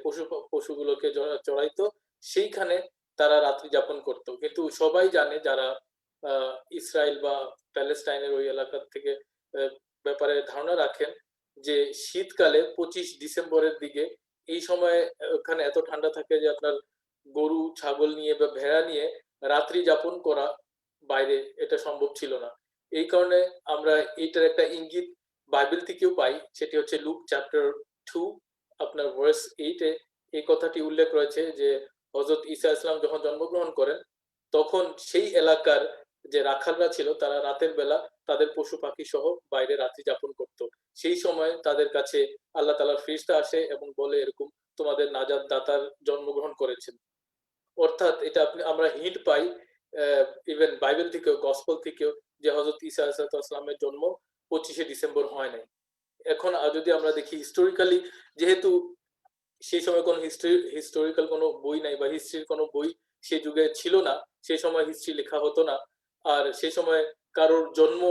পশুগুলোকে চড়াইতো, সেইখানে তারা রাত্রি যাপন করত। কিন্তু সবাই জানে যারা ইসরায়েল বা প্যালেস্টাইনের ওই এলাকা থেকে ব্যাপারে ধারণা রাখেন, যে শীতকালে 25 ডিসেম্বরের দিকে এই সময় ওখানে এত ঠান্ডা থাকে যে আপনার গরু ছাগল নিয়ে বা ভেড়া নিয়ে রাত্রি যাপন করা বাইরে এটা সম্ভব ছিল না। এই কারণে আমরা এইটার একটা ইঙ্গিত বাইবেল থেকেও পাই, সেটি হচ্ছে লুক চ্যাপ্টার 2 আপনার ভার্স 8 এ এই কথাটি উল্লেখ রয়েছে যে হযরত ঈসা আলাইহিস সালাম যখন জন্মগ্রহণ করেন, তখন সেই এলাকার যে রাখালরা ছিল তারা রাতের বেলা তাদের পশু পাখি সহ বাইরে রাত্রি যাপন করত। সেই সময় তাদের কাছে আল্লাহ তাআলার ফেরেশতা আসে এবং বলে এরকম তোমাদের নাজাত দাতার জন্মগ্রহণ করেছেন। অর্থাৎ এটা আমরা হিন্ট পাই ইভেন বাইবেল থেকেও, গসপেল থেকেও, যে হযরত ঈসা আলাইহিস সালামের জন্ম 25শে ডিসেম্বর হয় নাই। এখন যদি আমরা দেখি হিস্টোরিক্যালি, যেহেতু সেই সময় কোনো হিস্টোরিক্যাল কোনো বই নাই বা হিস্ট্রির কোনো বই সে যুগে ছিল না, সেই সময় হিস্ট্রি লেখা হতো না। আর সেই সময় কারোর জন্ম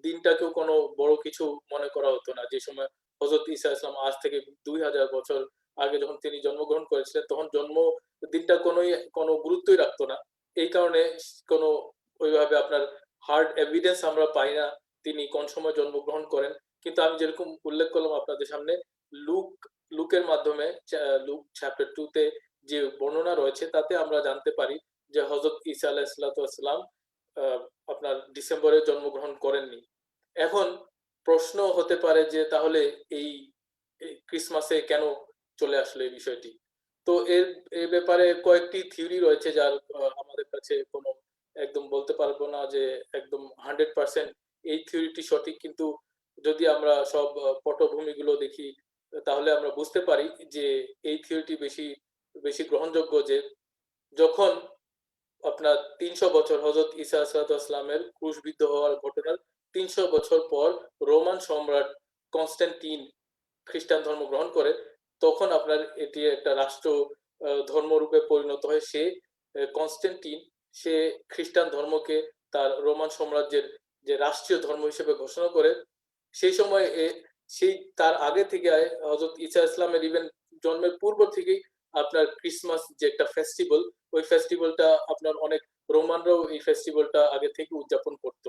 দিনটাকেও কোনো বড় কিছু মনে করা হতো না। যে সময় হযরত ঈসা আলাইহিস সালাম আজ থেকে 2000 বছর আগে যখন তিনি জন্মগ্রহণ করেছিলেন, তখন জন্ম দিনটা কোনো গুরুত্বই রাখতো না। এই কারণে কোনো ওইভাবে আপনার হার্ড এভিডেন্স আমরা পাই না তিনি কোন সময় জন্মগ্রহণ করেন, কিন্তু আমি যেরকম উল্লেখ করলাম আপনাদের সামনে লুকের মাধ্যমে লুক চ্যাপ্টার 2 তে যে বর্ণনা রয়েছে তাতে আমরা জানতে পারি যে হযরত ঈসা আলাইহিস সালাম আপনার ডিসেম্বরে জন্মগ্রহণ করেননি। এখন প্রশ্ন হতে পারে যে তাহলে এই ক্রিসমাসে কেন চলে আসলো এই বিষয়টি। তো এর ব্যাপারে কয়েকটি থিওরি রয়েছে যার আমাদের কাছে কোনো একদম বলতে পারবো না যে একদম 100% এই থিওরিটি সঠিক, কিন্তু যদি আমরা সব পটভূমিগুলো দেখি তাহলে আমরা বুঝতে পারি যে এই থিওরিটি বেশি গ্রহণযোগ্য যে যখন আপনার 300 বছর হযরত ঈসা আলাইহিসসালামের ক্রুশবিদ্ধ হওয়ার ঘটনার 300 বছর পর রোমান সম্রাট কনস্ট্যান্টিন খ্রিস্টান ধর্ম গ্রহণ করে, তখন আপনার এটি একটা রাষ্ট্র ধর্মরূপে পরিণত হয়। কনস্ট্যান্টিন সে খ্রিস্টান ধর্মকে তার রোমান সাম্রাজ্যের যে রাষ্ট্রীয় ধর্ম হিসেবে ঘোষণা করে। সেই সময় সেই তার আগে থেকে হযরত ঈসা ইসলামের ইভেন জন্মের পূর্ব থেকেই আপনার ক্রিসমাস যে একটা ফেস্টিভ্যাল, ওই ফেস্টিভ্যালটা আপনার অনেক রোমানরাও এই ফেস্টিভ্যালটা আগে থেকে উদযাপন করত।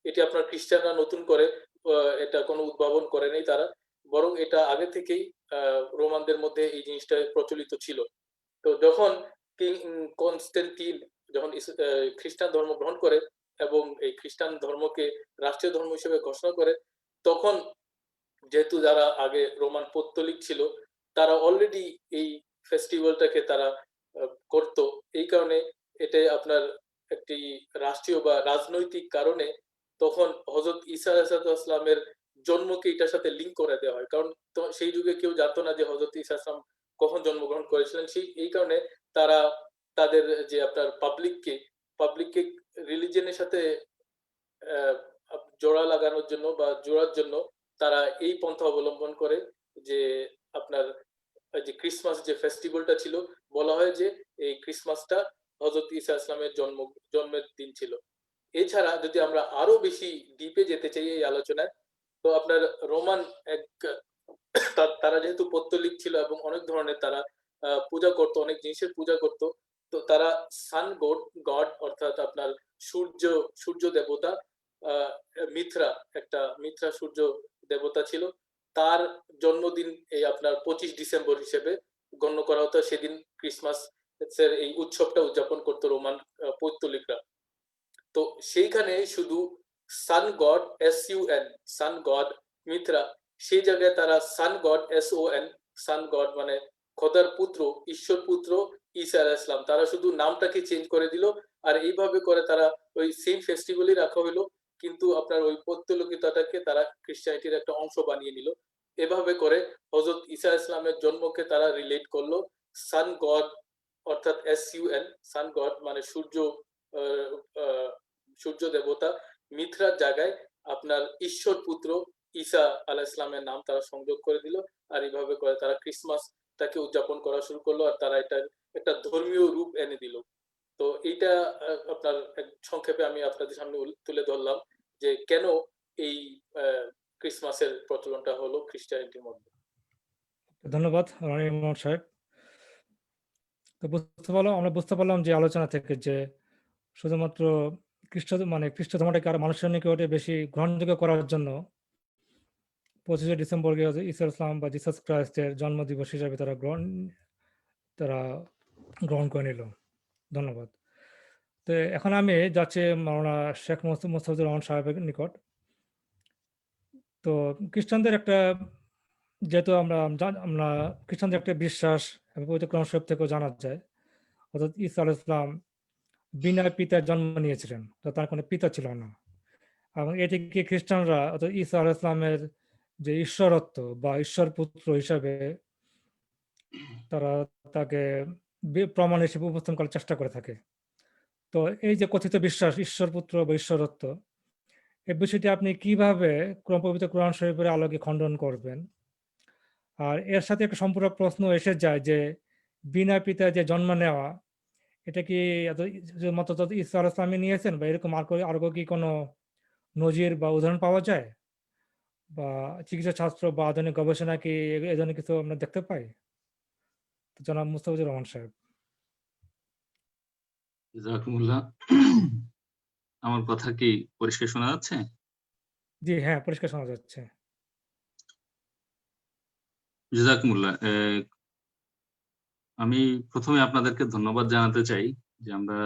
এটি আপনার খ্রিস্টানরা নতুন করে এটা কোনো উদ্ভাবন করে নাই তারা, বরং এটা আগে থেকেই রোমানদের মধ্যে এই জিনিসটা প্রচলিত ছিল। তো যখন কিং কনস্ট্যান্টিন যখন খ্রিস্টান ধর্ম গ্রহণ করে এবং এই খ্রিস্টান ধর্মকে রাষ্ট্রীয় ধর্ম হিসেবে ঘোষণা করে, তখন যেহেতু যারা আগে রোমান পৌত্তলিক ছিল তারা অলরেডি এই ফেস্টিভ্যালটাকে তারা করত, এই কারণে এটা আপনার একটি রাষ্ট্রীয় বা রাজনৈতিক কারণে তখন হযরত ঈসা আলাইহিসসালামের জন্মকে এটার সাথে লিংক করে দেওয়া হয়। কারণ সেই যুগে কেউ জানতো না যে হযরত ঈসা আলাইহিস কখন জন্মগ্রহণ করেছিলেন। এই কারণে তারা তাদের যে আপনার পাবলিককে রিলিজিয়নের সাথে জোড়া লাগানোর জন্য বা জোড়ার জন্য তারা এই পন্থা অবলম্বন করে যে আপনার যে ক্রিসমাস যে ফেস্টিভ্যালটা ছিল, বলা হয় যে এই ক্রিসমাসটা হযরত ঈসা ইসলামের জন্মের দিন ছিল। এছাড়া যদি আমরা আরো বেশি ডিপে যেতে চাই এই আলোচনায়, তো আপনার রোমান তারা যেহেতু পৌত্তলিক ছিল এবং অনেক ধরনের তারা পূজা করত, অনেক জিনিসের পূজা করত, তো তারা সান গড অর্থাৎ আপনার সূর্য দেবতা মিথ্রা সূর্য দেবতা ছিল, তার জন্মদিন এই আপনার 25 ডিসেম্বর হিসেবে গণ্য করা হতো। সেদিন ক্রিসমাস এর এই উৎসবটা উদযাপন করতো রোমান পৌত্তলিকরা। তো সেইখানে শুধু সান গড সান গড মিথ্রা, সেই জায়গায় তারা সান গড সান গড মানে খোদার পুত্র, ঈশ্বর পুত্র ঈসা আলাইহিস সালাম, তারা শুধু নামটাকে চেঞ্জ করে দিল। আর এইভাবে করে তারা ওই সেম ফেস্টিভ্যালই রাখা হলো, কিন্তু আপনার ওই পৌত্তলিকতাটাকে তারা খ্রিস্টানিটির একটা অংশ বানিয়ে নিল। এভাবে করে হযরত ঈসা ইসলামের জন্মকে তারা রিলেট করলো সান গড অর্থাৎ সান গড মানে সূর্য দেবতা, মিথ্রার জায়গায় আপনার ঈশ্বর পুত্র ঈসা আলাইহিস সালামের নাম তারা সংযোগ করে দিল। আর এইভাবে করে তারা ক্রিসমাসটাকে উদযাপন করা শুরু করলো, আর তারা এটা একটা ধর্মীয় রূপ এনে দিল। তো এইটা আপনার সংক্ষেপে আমি আপনাদের সামনে তুলে ধরলাম যে কেন এই ক্রিসমাসের প্রচলনটা হলো খ্রিস্টানিটির মধ্যে।
ধন্যবাদ রনি মোহাম্মদ সাহেব। তো আমরা বুঝতে পারলাম যে আলোচনা থেকে যে শুধুমাত্র খ্রিস্ট ধর্মটাকে আর মানুষের নিকটে বেশি গ্রহণযোগ্য করার জন্য 25 ডিসেম্বরকে ঈসা ইসলাম বা জিসাস ক্রাইস্টের জন্মদিবস হিসাবে তারা গ্রহণ করে নিল। ধন্যবাদ। তো এখন আমি যাচ্ছি মাওলানা শেখ মুস্তাফিজুর রহমান সাহেবের নিকট। তো খ্রিস্টানদের একটা যেহেতু আমরা খ্রিস্টানদের একটা বিশ্বাস এবং পবিত্র কোরআন শরীফ থেকেও জানা যায় অর্থাৎ ঈসা আলাইহিস সালাম বিনা পিতার জন্ম নিয়েছিলেন, তার কোনো পিতা ছিল না। এবং এটিকে খ্রিস্টানরা অর্থাৎ ঈসা আলাইহিস সালামের যে ঈশ্বরত্ব বা ঈশ্বর পুত্র হিসাবে তারা তাকে প্রমাণ হিসেবে উপস্থাপন করার চেষ্টা করে থাকে। তো এই যে কথিত বিশ্বাস ঈশ্বর পুত্র বা ঈশ্বরত্ব, এই বিষয়টি আপনি কিভাবে পবিত্র কোরআন শরীফের আলোকে খণ্ডন করবেন? আর এর সাথে একটা সম্পূরক প্রশ্ন এসে যায় যে বিনা পিতা যে জন্ম নেওয়া, এটা কি মাত্র ঈসা আলাইহিস সালামই নিয়েছেন বা এরকম আর কি কোনো নজির বা উদাহরণ পাওয়া যায়, বা চিকিৎসা শাস্ত্র বা আধুনিক গবেষণা কি এই ধরনের কিছু আমরা দেখতে পাই? জনাব মুস্তাফিজুর রহমান সাহেব।
জাযাকুমুল্লাহ। আমার কথা কি পরিষ্কার শোনা যাচ্ছে?
জি, হ্যাঁ, পরিষ্কার শোনা যাচ্ছে।
জাযাকুমুল্লাহ। আমি প্রথমে আপনাদেরকে ধন্যবাদ জানাতে চাই যে আমরা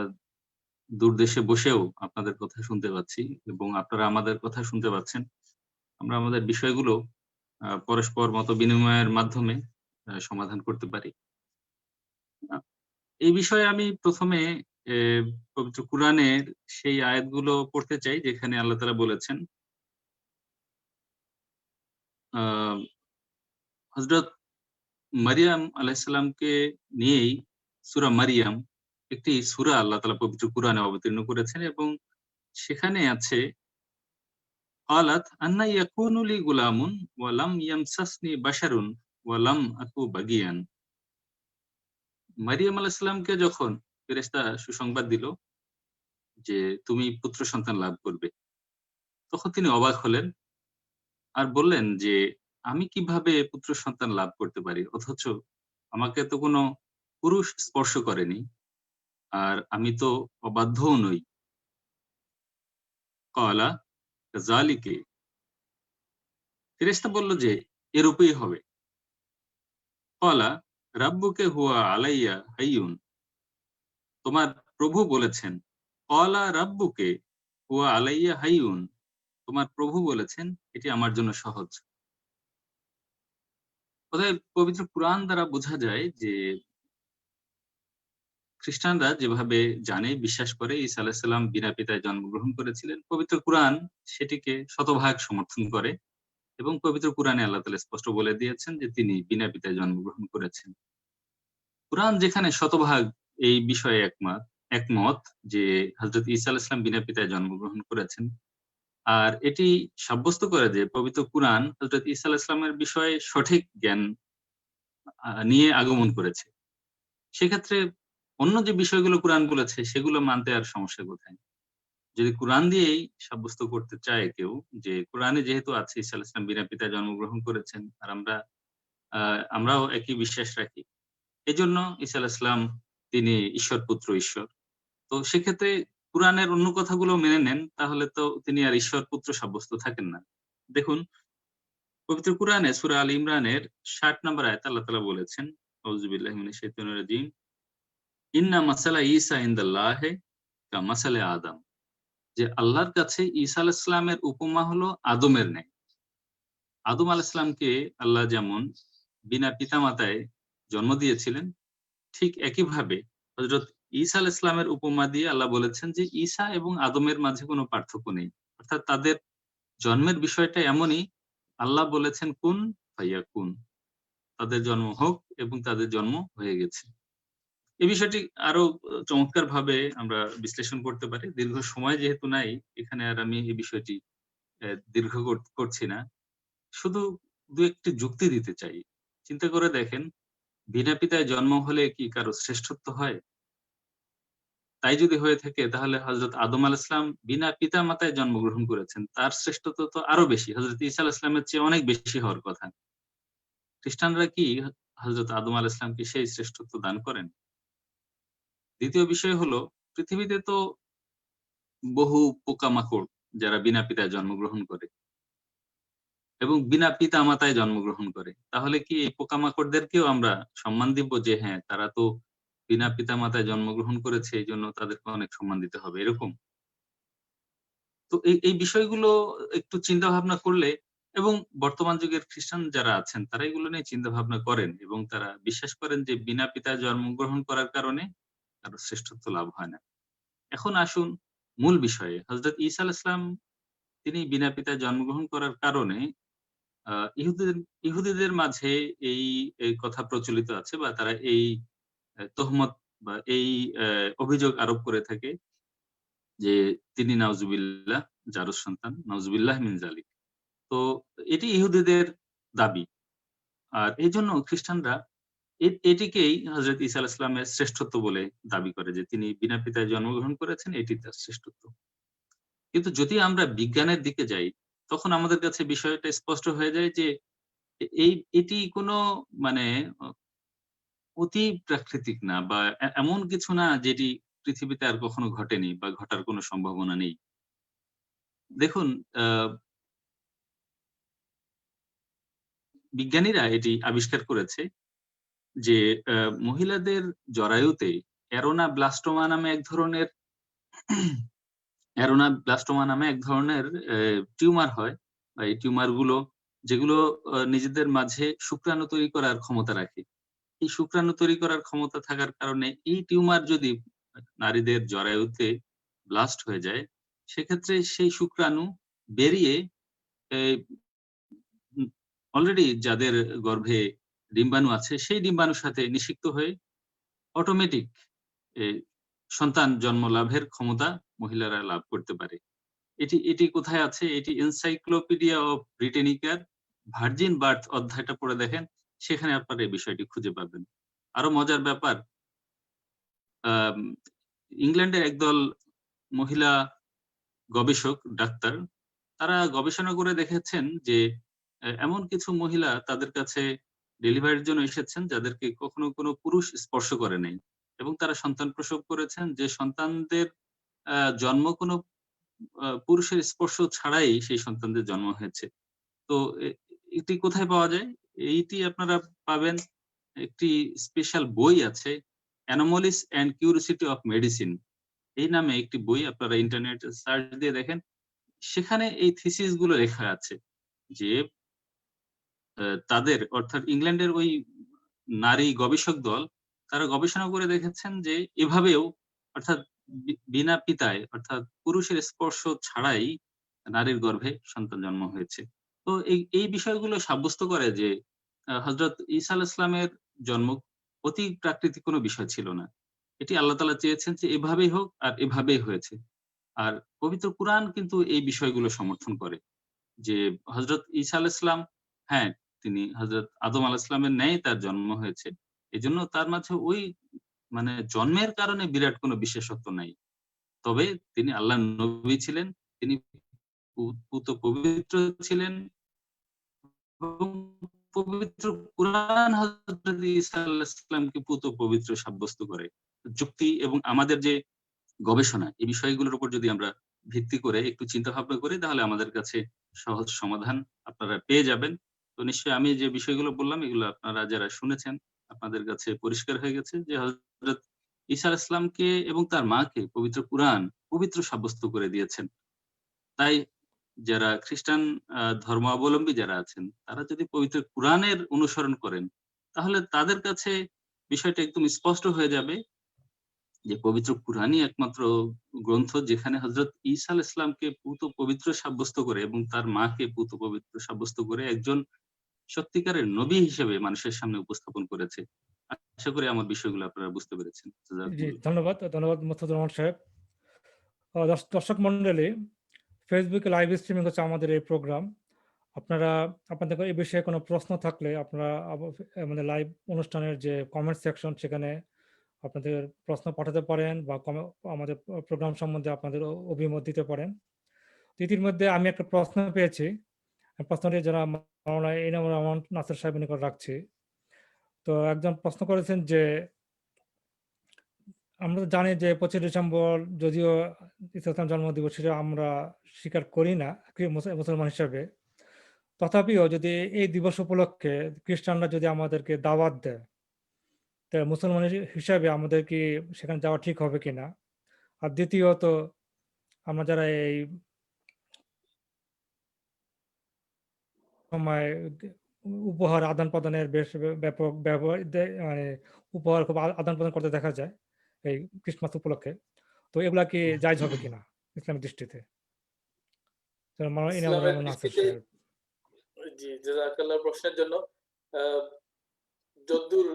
দূর দেশে বসেও আপনাদের কথা শুনতে পাচ্ছি এবং আপনারা আমাদের কথা শুনতে পাচ্ছেন। আমরা আমাদের বিষয়গুলো পরস্পর মত বিনিময়ের মাধ্যমে সমাধান করতে পারি। আ এই বিষয়ে আমি প্রথমে এ পবিত্র কুরআনের সেই আয়াতগুলো পড়তে চাই যেখানে আল্লাহ তাআলা বলেছেন আ হযরত মারিয়াম আলাইহিস সালামকে নিয়েই সূরা মারিয়াম একটি সূরা আল্লাহ তাআলা পবিত্র কুরআনে অবতীর্ণ করেছেন এবং সেখানে আছে ক্বালাত আন্না ইয়াকুনু লি গুলামুন ওয়া লাম ইয়ামসাসনি বাশারুন ওয়া লাম আকু বাগিয়ান। মারিয়াম আলাইহিস সালামকে যখন ফেরেশতা সুসংবাদ দিল যে তুমি পুত্র সন্তান লাভ করবে, তখন তিনি অবাক হলেন আর বললেন যে আমি কিভাবে পুত্র সন্তান লাভ করতে পারি? অথচ আমাকে তো কোনো পুরুষ স্পর্শ করেনি। আর আমি তো অবাধ্যও নই। ক্বালা কাযালিকি। ফেরেশতা বলল যে এরূপই হবে। ক্বালা রাব্বুকা হুয়া আলাইয়া হাইয়ুন। তোমার প্রভু বলেছেন। ক্বালা রাব্বুকা হুয়া আলাইয়া হাইয়ুন। তোমার প্রভু বলেছেন এটি আমার জন্য সহজ। অতএব পবিত্র কুরআন দ্বারা বোঝা যায় যে খ্রিস্টানরা যেভাবে জানে, বিশ্বাস করে ঈসা আলাইহিস সালাম বিনা পিতায় জন্মগ্রহণ করেছিলেন, পবিত্র কুরআন সেটিকে শতভাগ সমর্থন করে এবং পবিত্র কুরআনে আল্লাহ তাআলা স্পষ্ট বলে দিয়েছেন যে তিনি বিনা পিতায় জন্মগ্রহণ করেছেন। কুরআন যেখানে শতভাগ এই বিষয়ে একমত যে হযরত ঈসা আলাইহিস সালাম বিনা পিতায় জন্মগ্রহণ করেছেন, আর এটি সাব্যস্ত করে যে পবিত্র কুরআন হযরত ঈসা আলাইহিস সালামের বিষয়ে সঠিক জ্ঞান নিয়ে আগমন করেছে। সেক্ষেত্রে অন্য যে বিষয়গুলো কুরআন বলেছে সেগুলো মানতে আর সমস্যা কোথায়? যদি কুরআন দিয়েই সাব্যস্ত করতে চায় কেউ যে কুরআনে যেহেতু আছে ঈসা আলাইহিস সালাম বিনা পিতায় জন্মগ্রহণ করেছেন আর আমরাও একই বিশ্বাস রাখি। এজন্য ঈসা আলাইহিস সালাম তিনি ঈশ্বর পুত্র ঈশ্বর। তো সেক্ষেত্রে কুরআনের অন্য কথাগুলো মেনে নেন তাহলে তো তিনি আর ঈশ্বর পুত্র সাব্যস্ত থাকেন না। দেখুন পবিত্র কুরআনে সূরা আল ইমরানের ৬০ নম্বর আয়াতে আল্লাহ তাআলা বলেছেন, আউযু বিল্লাহি মিনাশ শাইতানির রাজীম, ইন্না মাসালা ঈসা ইনদাল্লাহি কামাসালি আদম। যে আল্লাহর কাছে ঈসা আলাইহিস সালামের উপমা হলো আদমের ন্যায়। আদম আলাইহিস সালামকে আল্লাহ যেমন বিনা পিতামাতায় জন্ম দিয়েছিলেন, ঠিক একইভাবে হযরত ঈসা আলাইহিস সালামের উপমা দিয়ে আল্লাহ বলেছেন যে ঈসা এবং আদমের মাঝে কোনো পার্থক্য নেই। অর্থাৎ তাদের জন্মের বিষয়টা এমনই, আল্লাহ বলেছেন কুন ফায়াকুন। তাদের জন্ম হোক এবং তাদের জন্ম হয়ে গেছে। এই বিষয়টি আরো চমৎকারভাবে আমরা বিশ্লেষণ করতে পারি। দীর্ঘ সময় যেহেতু নাই, এখানে আর আমি এই বিষয়টি দীর্ঘ করছি না। শুধু ২-১ টি যুক্তি দিতে চাই। চিন্তা করে দেখেন, বিনা পিতায় জন্ম হলে কি কারো শ্রেষ্ঠত্ব হয়? তাই যদি হয়ে থাকে তাহলে হযরত আদম আলাইহিস সালাম বিনা পিতা-মাতায় জন্মগ্রহণ করেছেন। তার শ্রেষ্ঠত্ব তো আরো বেশি। হযরত ঈসা আলাইহিস সালামের চেয়ে অনেক বেশি হওয়ার কথা। খ্রিস্টানরা কি হযরত আদম আলাইহিস সালামকে সেই শ্রেষ্ঠত্ব দান করেন? দ্বিতীয় বিষয় হলো, পৃথিবীতে তো বহু পোকামাকড় যারা বিনা পিতায় জন্মগ্রহণ করে এবং বিনা পিতা-মাতায় জন্মগ্রহণ করে। তাহলে কি এই পোকামাকড়দেরকেও আমরা সম্মান দিব যে হ্যাঁ, তারা তো বিনা পিতা-মাতায় জন্মগ্রহণ করেছে, এইজন্য তাদেরকে অনেক সম্মান দিতে হবে, এরকম? তো এই বিষয়গুলো একটু চিন্তা ভাবনা করলে এবং বর্তমান যুগের খ্রিস্টান যারা আছেন তারা এগুলো নিয়ে চিন্তা ভাবনা করেন এবং তারা বিশ্বাস করেন যে বিনা পিতায় জন্মগ্রহণ করার কারণে কারো শ্রেষ্ঠত্ব লাভ হয় না। এখন আসুন মূল বিষয়ে। হযরত ঈসা আলাইহিস সালাম তিনি বিনা পিতায় জন্মগ্রহণ করার কারণে আ ইহুদিদের মাঝে এই কথা প্রচলিত আছে বা তারা এই তোহমত বা এই অভিযোগ আরোপ করে থাকে যে তিনি নাউজুবিল্লাহ জারুস সন্তান, নাউজুবিল্লাহ মিন যালিক। তো এটি ইহুদিদের দাবি। আর এজন্য খ্রিস্টানরা এটিকেই হযরত ঈসা আলাইহিস সালামের শ্রেষ্ঠত্ব বলে দাবি করে যে তিনি বিনা পিতায় জন্মগ্রহণ করেছেন, এটি তার শ্রেষ্ঠত্ব। কিন্তু যদি আমরা বিজ্ঞানের দিকে যাই, তখন আমাদের কাছে বিষয়টা স্পষ্ট হয়ে যায় যে এটি কোনো মানে অতি প্রাকৃতিক না বা এমন কিছু না যেটি পৃথিবীতে আর কখনো ঘটেনি বা ঘটার কোনো সম্ভাবনা নেই। দেখুন, বিজ্ঞানীরা এটি আবিষ্কার করেছে যে মহিলাদের জরায়ুতে অ্যারোনাব্লাস্টোমা নামে এক ধরনের টিউমার হয়, বা এই টিউমার গুলো যেগুলো নিজেদের মাঝে শুক্রাণু তৈরি করার ক্ষমতা রাখে। এই শুক্রাণু তৈরি করার ক্ষমতা থাকার কারণে এই টিউমার যদি নারীদের জরায়ুতে ব্লাস্ট হয়ে যায়, সেক্ষেত্রে সেই শুক্রাণু বেরিয়ে অলরেডি যাদের গর্ভে ডিম্বাণু আছে সেই ডিম্বাণুর সাথে নিষিক্ত হয়ে অটোমেটিক সন্তান জন্ম লাভের ক্ষমতা মহিলারা লাভ করতে পারে। এটি কোথায় আছে? এটি এনসাইক্লোপিডিয়া অফ ব্রিটেনিকার ভার্জিন বার্থ অধ্যায়টা পড়ে দেখেন, সেখানে আপনারা এই বিষয়টি খুঁজে পাবেন। আরো মজার ব্যাপার, ইংল্যান্ডের একদল মহিলা গবেষক ডাক্তার, তারা গবেষণা করে দেখেছেন যে এমন কিছু মহিলা তাদের কাছে ডেলিভারির জন্য এসেছেন যাদেরকে কখনো কোনো পুরুষ স্পর্শ করে নাই, এবং তারা সন্তান প্রসব করেছেন যে সন্তানদের জন্ম কোনো পুরুষের স্পর্শ ছাড়াই সেই সন্তানদের জন্ম হয়েছে। তো এটি কোথায় পাওয়া যায়? এইটি আপনারা পাবেন, একটি স্পেশাল বই আছে, anomalies and curiosity of medicine, এই নামে একটি বই, আপনারা ইন্টারনেটে সার্চ দিয়ে দেখেন, সেখানে এই থিসিস গুলো লেখা আছে যে তাদের, অর্থাৎ ইংল্যান্ডের ওই নারী গবেষক দল, তারা গবেষণা করে দেখেছেন যে এভাবেও, অর্থাৎ বিনা পিতায়, অর্থাৎ পুরুষের স্পর্শ ছাড়াই নারীর গর্ভে সন্তান জন্ম হয়েছে। তো এই বিষয়গুলো সাব্যস্ত করে যে হযরত ঈসা আলাইহিস সালামের জন্ম অতি প্রাকৃতিক কোনো বিষয় ছিল না। এটি আল্লাহ তাআলা চেয়েছেন যে এভাবেই হোক, আর এভাবেই হয়েছে। আর পবিত্র কুরআন কিন্তু এই বিষয়গুলো সমর্থন করে যে হযরত ঈসা আলাইহিস সালাম, হ্যাঁ, তিনি হযরত আদম আলাইহিস সালামের ন্যায় তার জন্ম হয়েছে। এজন্য তার মাঝে ওই মানে জন্মের কারণে বিরাট কোনো বিশেষত্ব নাই। তবে তিনি আল্লাহর নবী ছিলেন, তিনি পুত পবিত্র ছিলেন, এবং পবিত্র কুরআন হযরত ঈসা আলাইহিস সালামকে পুত পবিত্র সাব্যস্ত করে। যুক্তি এবং আমাদের যে গবেষণা, এই বিষয়গুলোর উপর যদি আমরা ভিত্তি করে একটু চিন্তা ভাবনা করি, তাহলে আমাদের কাছে সহজ সমাধান আপনারা পেয়ে যাবেন। তো নিশ্চয়ই আমি যে বিষয়গুলো বললাম, এগুলো আপনারা যারা শুনেছেন, আপনাদের কাছে পরিষ্কার হয়ে গেছে যে হযরত ঈসা আলাইহিস সালামকে এবং তার মাকে পবিত্র কুরআন পবিত্র সাব্যস্ত করে দিয়েছেন। তাই যারা খ্রিস্টান ধর্মাবলম্বী যারা আছেন, তারা যদি পবিত্র কুরআনের অনুসরণ করেন, তাহলে তাদের কাছে বিষয়টা একদম স্পষ্ট হয়ে যাবে যে পবিত্র কুরআনই একমাত্র গ্রন্থ যেখানে হযরত ঈসা আলাইহিস সালামকে পুত পবিত্র সাব্যস্ত করে এবং তার মাকে পুত পবিত্র সাব্যস্ত করে একজন সত্যিকারের নবী হিসেবে মানুষের সামনে উপস্থাপন করেছে। আশা করি আমার বিষয়গুলো আপনারা বুঝতে পেরেছেন।
জি,
জাযাকুমুল্লাহ।
ধন্যবাদ মোস্তাফিজুর রহমান সাহেব। দর্শক মন্ডলী, ফেসবুকে লাইভ স্ট্রিমিং হচ্ছে আমাদের এই প্রোগ্রাম। আপনাদের এই বিষয়ে কোনো প্রশ্ন থাকলে আপনারা আমাদের লাইভ অনুষ্ঠানের যে কমেন্ট সেকশন, সেখানে আপনাদের প্রশ্ন পাঠাতে পারেন, বা আমাদের প্রোগ্রাম সম্বন্ধে আপনাদের অভিমত দিতে পারেন। ইতিমধ্যে আমি একটা প্রশ্ন পেয়েছি, প্রশ্নটি যারা মাওলানা ইনামুর রহমান নাসির সাহেবের নিকট রাখছি। তো একজন প্রশ্ন করেছেন যে আমরা তো জানি যে 25 ডিসেম্বর যদিও ইসলাম জন্মদিবস সেটা আমরা স্বীকার করি না মুসলমান হিসাবে, তথাপিও যদি এই দিবস উপলক্ষে খ্রিস্টানরা যদি আমাদেরকে দাওয়াত দেয়, তা মুসলমান হিসাবে আমাদের কি সেখানে যাওয়া ঠিক হবে কিনা? আর দ্বিতীয়ত, আমরা যারা এই সময় উপহার আদান প্রদানের বেশ ব্যাপক ব্যবহার মানে উপহার খুব আদান প্রদান করতে দেখা যায় এই ক্রিসমাস উপলক্ষে, তো এগুলা কি জায়েজ হবে কিনা ইসলামের দৃষ্টিতে? ইনামুর
ইসলামের
রহমান নাসির
দৃষ্টিতে,
সাহেব।
জি জাযাকাল্লাহ প্রশ্নের জন্য। যদ্দূর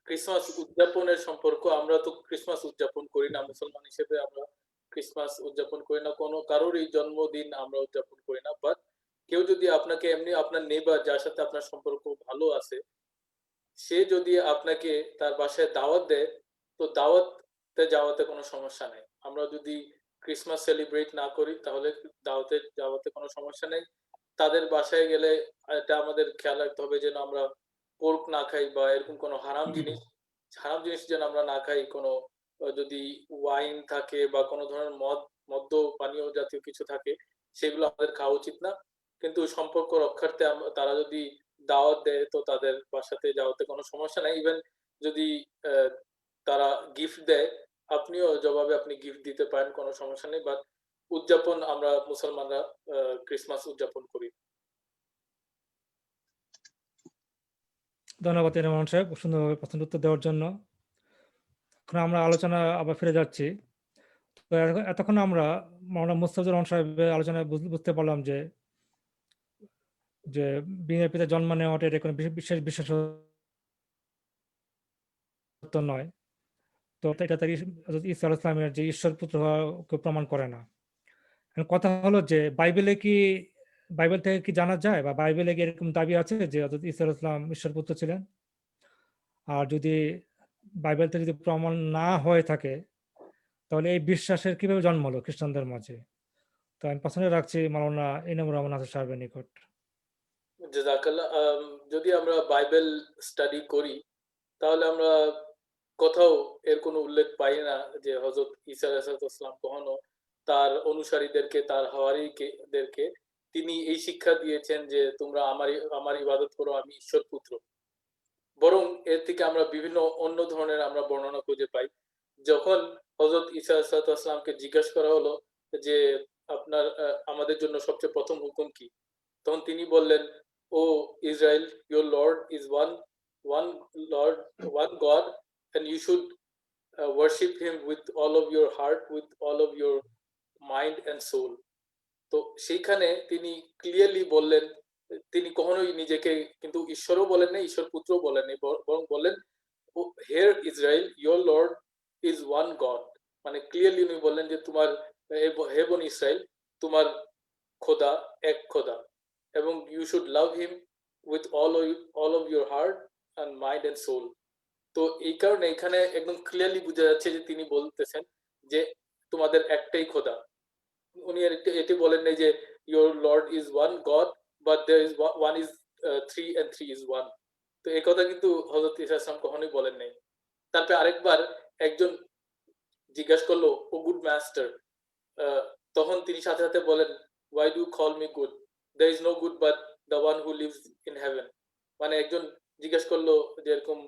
ক্রিসমাস উদযাপনের সম্পর্ক, আমরা তো ক্রিসমাস উদযাপন করি না, মুসলমান হিসেবে আমরা ক্রিসমাস উদযাপন করি না, কোনো কারোরই জন্মদিন আমরা উদযাপন করি না। বাট কেউ যদি আপনাকে এমনি, আপনার নেইবার যার সাথে আপনার সম্পর্ক ভালো আছে, সে যদি আপনাকে তার বাসায় দাওয়াত দেয়, তো দাওয়াতে যাওয়াতে কোনো সমস্যা নেই। আমরা যদি ক্রিসমাস সেলিব্রেট না করি, তাহলে দাওয়াতে যাওয়াতে কোনো সমস্যা নেই। তাদের বাসায় গেলে এটা আমাদের খেয়াল রাখতে হবে যেন আমরা পোর্ক না খাই, বা এরকম কোনো হারাম জিনিস যেন আমরা না খাই। কোনো যদি ওয়াইন থাকে বা কোনো ধরনের মদ্য পানীয় জাতীয় কিছু থাকে, সেগুলো আমাদের খাওয়া উচিত না। কিন্তু সম্পর্ক রক্ষার্থে তারা যদি দাওয়াত দেয় তো তাদের বাসাতে যাওয়াতে কোনো সমস্যা নাই। ইভেন যদি তারা গিফট দেয়, আপনিও জবাবে আপনি গিফট দিতে পারেন, কোনো সমস্যা নেই। বাট উদযাপন আমরা মুসলমানরা ক্রিসমাস উদযাপন করি।
ধন্যবাদ ইমাম সাহেব সুন্দরভাবে প্রশ্নের উত্তর দেওয়ার জন্য। এখন আমরা আলোচনা আবার ফিরে যাচ্ছি। তো এতক্ষণ আমরা মাওলানা মুস্তাফিজুর রহমান সাহেবের আলোচনায় বুঝতে পারলাম যে যে বিনা পিতা জন্ম নেওয়াটা এটা কোনো বিশেষ বিশেষত্ব নয়। তো এটা তার ঈসা আলাইহিস সালামের যে ঈশ্বর পুত্র হওয়াকে প্রমাণ করে না। এখন কথা হলো যে বাইবেল থেকে কি জানা যায় বা বাইবেলে কি এরকম দাবি আছে যে হযরত ঈসা আলাইহিস সালাম ঈশ্বর পুত্র ছিলেন? আর যদি বাইবেল থেকে যদি প্রমাণ না হয়ে থাকে তাহলে এই বিশ্বাসের কিভাবে জন্ম হলো খ্রিস্টানদের মাঝে? তো আমি প্রশ্ন রাখছি মাওলানা ইনামুর রহমান হাসান সাহেবের নিকট।
জাযাকাল্লাহ। যদি আমরা বাইবেল স্টাডি করি তাহলে আমরা কোথাও এর কোনো উল্লেখ পাই না যে হযরত ঈসা আলাইহিস সালাম কখনো তার অনুসারীদেরকে, তার হাওয়ারীদেরকে তিনি এই শিক্ষা দিয়েছেন যে তোমরা আমার ইবাদত করো, আমি ঈশ্বর পুত্র। বরং এর থেকে আমরা বিভিন্ন অন্য ধরনের আমরা বর্ণনা খুঁজে পাই। যখন হযরত ঈসা আলাইহিস সালামকে জিজ্ঞাসা করা হলো যে আপনার আমাদের জন্য সবচেয়ে প্রথম হুকুম কি? তখন তিনি বললেন, ও Israel, your Lord is one Lord, one God, and you should worship him with all of your heart, with all of your mind and soul. তো সেইখানে তিনি ক্লিয়ারলি বললেন, তিনি কখনোই নিজেকে কিন্তু ঈশ্বরও বলেন নাই, ঈশ্বর পুত্রও বলেন নাই, বরং বললেন, here Israel, your Lord is one God. মানে ক্লিয়ারলি উনি বললেন যে তোমার হে বনি ইসরাইল, তোমার খোদা এক খোদা, এবং you should love him with all of your heart and mind and soul. তো এই কারণে এখানে একদম ক্লিয়ারলি বোঝা যাচ্ছে যে তিনি বলতেছেন যে তোমাদের একটাই খোদা। উনি এটি বলেন নাই যে your Lord is one God, but there is one is three and three is one. তো এই কথা কিন্তু হযরত ঈসা আলাইহিস সালাম কখনোই বলেন নাই। তারপরে আরেকবার একজন জিজ্ঞাসা করলো, ও গুড মাস্টার, তখন তিনি সাথে সাথে বলেন, why do you call me good? There is no good but the one who lives in heaven. মানে একজন জিজ্ঞাসা করলো যে এরকম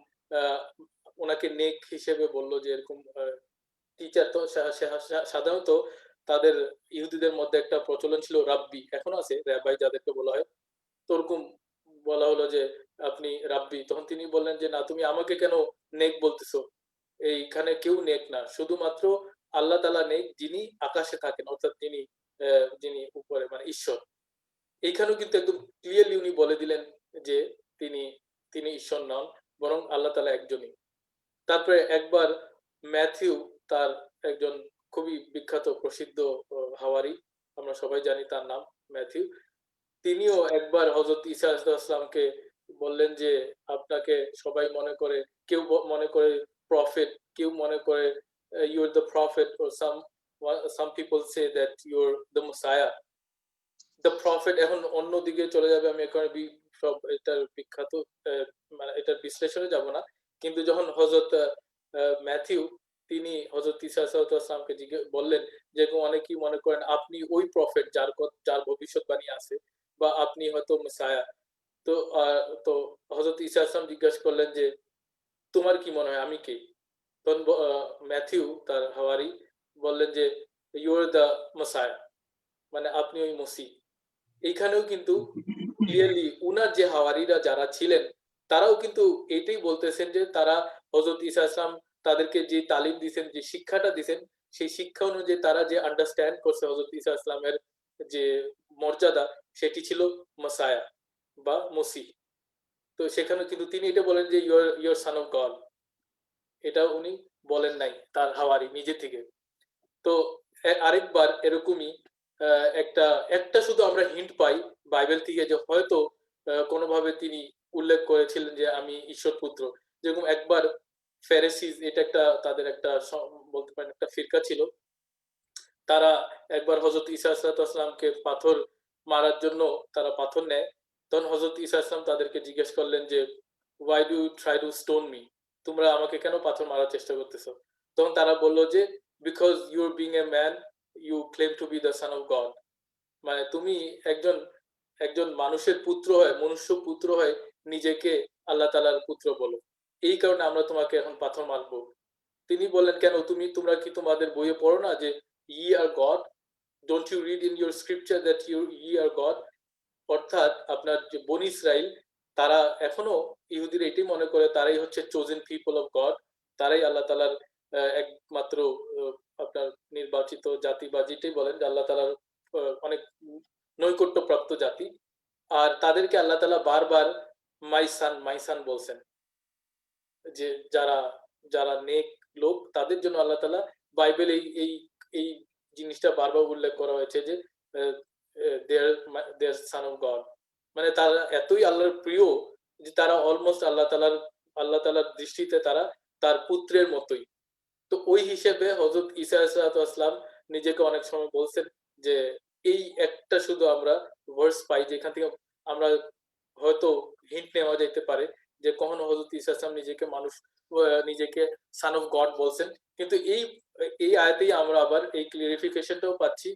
ওনাকে নেক হিসেবে বললো যে এরকম টিচার। তো সাধারণত তাদের ইহুদিদের মধ্যে একটা প্রচলন ছিল রাব্বি, এখনো আছে, রাব্বাই যাদেরকে বলা হয়। তো ওরকম বলা হলো যে আপনি রাব্বি। তখন তিনি বললেন যে না, তুমি আমাকে কেন নেক বলতেছো? এইখানে কেউ নেক না, শুধুমাত্র আল্লাহ তাআলা নেক, যিনি আকাশে থাকেন, অর্থাৎ যিনি উপরে, মানে ঈশ্বর। এইখানেও কিন্তু একদম ক্লিয়ারলি উনি বলে দিলেন যে তিনি ঈশ্বর নন, বরং আল্লাহ তাআলা একজনই। তারপরে একবার ম্যাথিউ, তার একজন খুবই বিখ্যাত প্রসিদ্ধ হাওয়ারী, আমরা সবাই জানি তার নাম ম্যাথিউ, তিনিও একবার হযরত ঈসা আলাইহিস সালামকে বললেন যে আপনাকে সবাই মনে করে, কেউ মনে করে প্রফেট, কেউ মনে করে you are the prophet, or some people say that you are the Messiah, the prophet। এখন অন্যদিকে চলে যাবে, আমি এখানে সব এটার বিখ্যাত মানে এটার বিশ্লেষণে যাব না। কিন্তু যখন হযরত ম্যাথিউ তিনি হযরত ঈসা আলাইহিস সালামকে বললেন যে অনেকেই মনে করেন আপনি ওই প্রফেট যার ভবিষ্যৎবাণী আছে, বা আপনি হয়তো মেসায়া। তো হযরত ঈসা আলাইহিস সালাম জিজ্ঞাসা করলেন যে তোমার কি মনে হয় আমি কে? তখন ম্যাথিউ, তার হাওয়ারী, বললেন যে ইউ আর দ্য মেসায়া, মানে আপনি ওই মসিহ। এইখানেও কিন্তু ক্লিয়ারলি উনার যে হাওয়ারীরা যারা ছিলেন তারাও কিন্তু এটাই বলতেছেন যে তারা হযরত ঈসা আলাইহিস সালাম তাদেরকে যে তালিম দিয়েছেন, যে শিক্ষাটা দিয়েছেন, সেই শিক্ষা অনুযায়ী তারা যে আন্ডারস্ট্যান্ড করছে হযরত ঈসা আলাইহিস সালামের যে মর্যাদা, সেটি ছিল মেসায়া বা মসিহ। তো সেখানে কিন্তু তিনি এটা বলেন যে ইউর সন অফ গড, এটা উনি বলেন নাই তার হাওয়ারী নিজে থেকে। তো আরেকবার এরকমই একটা শুধু আমরা হিন্ট পাই বাইবেল থেকে যে হয়তো কোনোভাবে তিনি উল্লেখ করেছিলেন যে আমি ঈশ্বর পুত্র। যেরকম একবার ফ্যারিসিস, এটা একটা তাদের একটা বলতে পারেন একটা ফিরকা ছিল, তারা একবার হযরত ঈসা আলাইহিস সালামকে পাথর মারার জন্য তারা পাথর নেয়। তখন হযরত ঈসা আলাইহিস সালাম তাদেরকে জিজ্ঞেস করলেন যে why do you try to stone me? তোমরা আমাকে কেন পাথর মারার চেষ্টা করতেছো? তখন তারা বলল যে because you being a man, you claim to be the son of God. মানে তুমি একজন একজন মানুষের পুত্র হয়, মনুষ্য পুত্র হয়, নিজেকে আল্লাহ তাআলার পুত্র বলো, এই কারণে আমরা তোমাকে এখন পাথর মারবো। তিনি বললেন, কেন তোমরা কি তোমাদের বইয়ে পড়ো না যে ye are God? Don't you read in your scripture that ye are God? অর্থাৎ আপনার যে বনি ইসরাইল, তারা এখনো ইহুদিরা এটাই মনে করে তারাই হচ্ছে chosen people of God, তারাই আল্লাহ তাআলার একমাত্র আপনার নির্বাচিত জাতি, বা যেটাই বলেন যে আল্লাহ তাআলার অনেক নৈকট্যপ্রাপ্ত জাতি। আর তাদেরকে আল্লাহ তাআলা বারবার মাই সান বলছেন, যে যারা যারা নেক লোক তাদের জন্য আল্লাহ তাআলা বাইবেল এই এই জিনিসটা বারবার উল্লেখ করা হয়েছে যে দেয়ার সান অফ গড, মানে তারা এতই আল্লাহর প্রিয় যে তারা অলমোস্ট আল্লাহ তাআলার দৃষ্টিতে তারা তার পুত্রের মতোই। তো ওই হিসেবে হযরত ঈসা আলাইহিস সালাম নিজেকে অনেক সময় বলছেন যে এই একটা শুধু আমরা ভার্স পাই যেখান থেকে আমরা হয়তো হিন্ট নেওয়া যেতে পারে যে কখনো হযরত ঈসা আলাইহিস সালাম নিজেকে সান অফ গড বলছেন, কিন্তু এই আয়াতেই আমরা আবার এই ক্লিয়ারিফিকেশনটাও পাচ্ছি।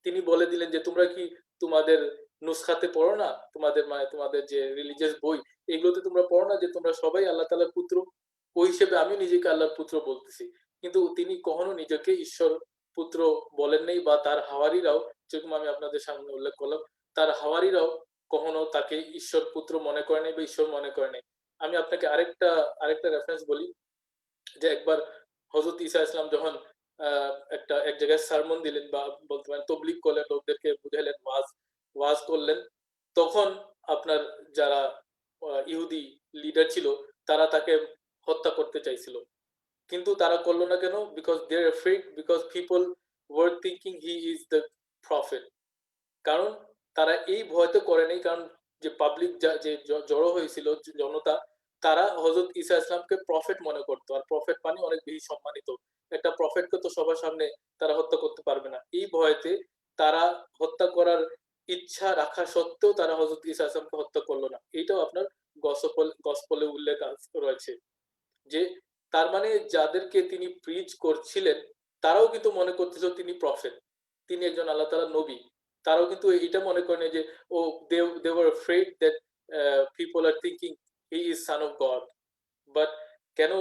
তিনি বলে দিলেন যে তোমরা কি তোমাদের নুসখাতে পড়ো না, তোমাদের যে রিলিজিয়াস বই এগুলোতে তোমরা পড়ো না যে তোমরা সবাই আল্লাহ তাআলার পুত্র, ওই হিসেবে আমি নিজেকে আল্লাহর পুত্র বলতেছি। কিন্তু তিনি কখনো নিজেকে ঈশ্বর পুত্র বলেন নাই, বা তার হাওয়ারিরাও, যেরকম আমি আপনাদের সামনে উল্লেখ করলাম, তার হাওয়ারিরাও কখনো তাকে ঈশ্বর পুত্র মনে করে নাই বা ঈশ্বর মনে করে নাই। আমি আপনাকে আরেকটা রেফারেন্স বলি, যে একবার হযরত ঈসা আলাইহিস সালাম যখন এক জায়গায় সারমন দিলেন, বা বলতে পারেন তবলিগ করলেন, লোকদেরকে বুঝাইলেন, ওয়াজ করলেন, তখন আপনার যারা ইহুদি লিডার ছিল তারা তাকে হত্যা করতে চাইছিল, কিন্তু তারা করলো না কেন? Because they are afraid, because people were thinking he is the prophet. কারণ তারা এই ভয়তে করে নাই, কারণ যে পাবলিক যে জড়ো হয়েছিল জনতা, তারা হযরত ঈসা আলাইহিস সালামকে প্রফেট মনে করতো, আর প্রফেট মানে অনেক বেশি সম্মানিত। একটা প্রফেটকে তো সবার সামনে তারা হত্যা করতে পারবে না, এই ভয়তে তারা হত্যা করার ইচ্ছা রাখা সত্ত্বেও তারা হযরত ঈসা আলাইহিস সালামকে হত্যা করলো না। এইটাও আপনার গসপলে উল্লেখ রয়েছে, যে তার মানে যাদেরকে তিনি প্রিচ করছিলেন তারাও কিন্তু মনে করতেছিল তিনি প্রফেট, তিনি একজন আল্লাহ তাআলার নবী। তারাও কিন্তু এটা মনে করেন যে ও they were afraid that people are thinking he is son of God. But কেন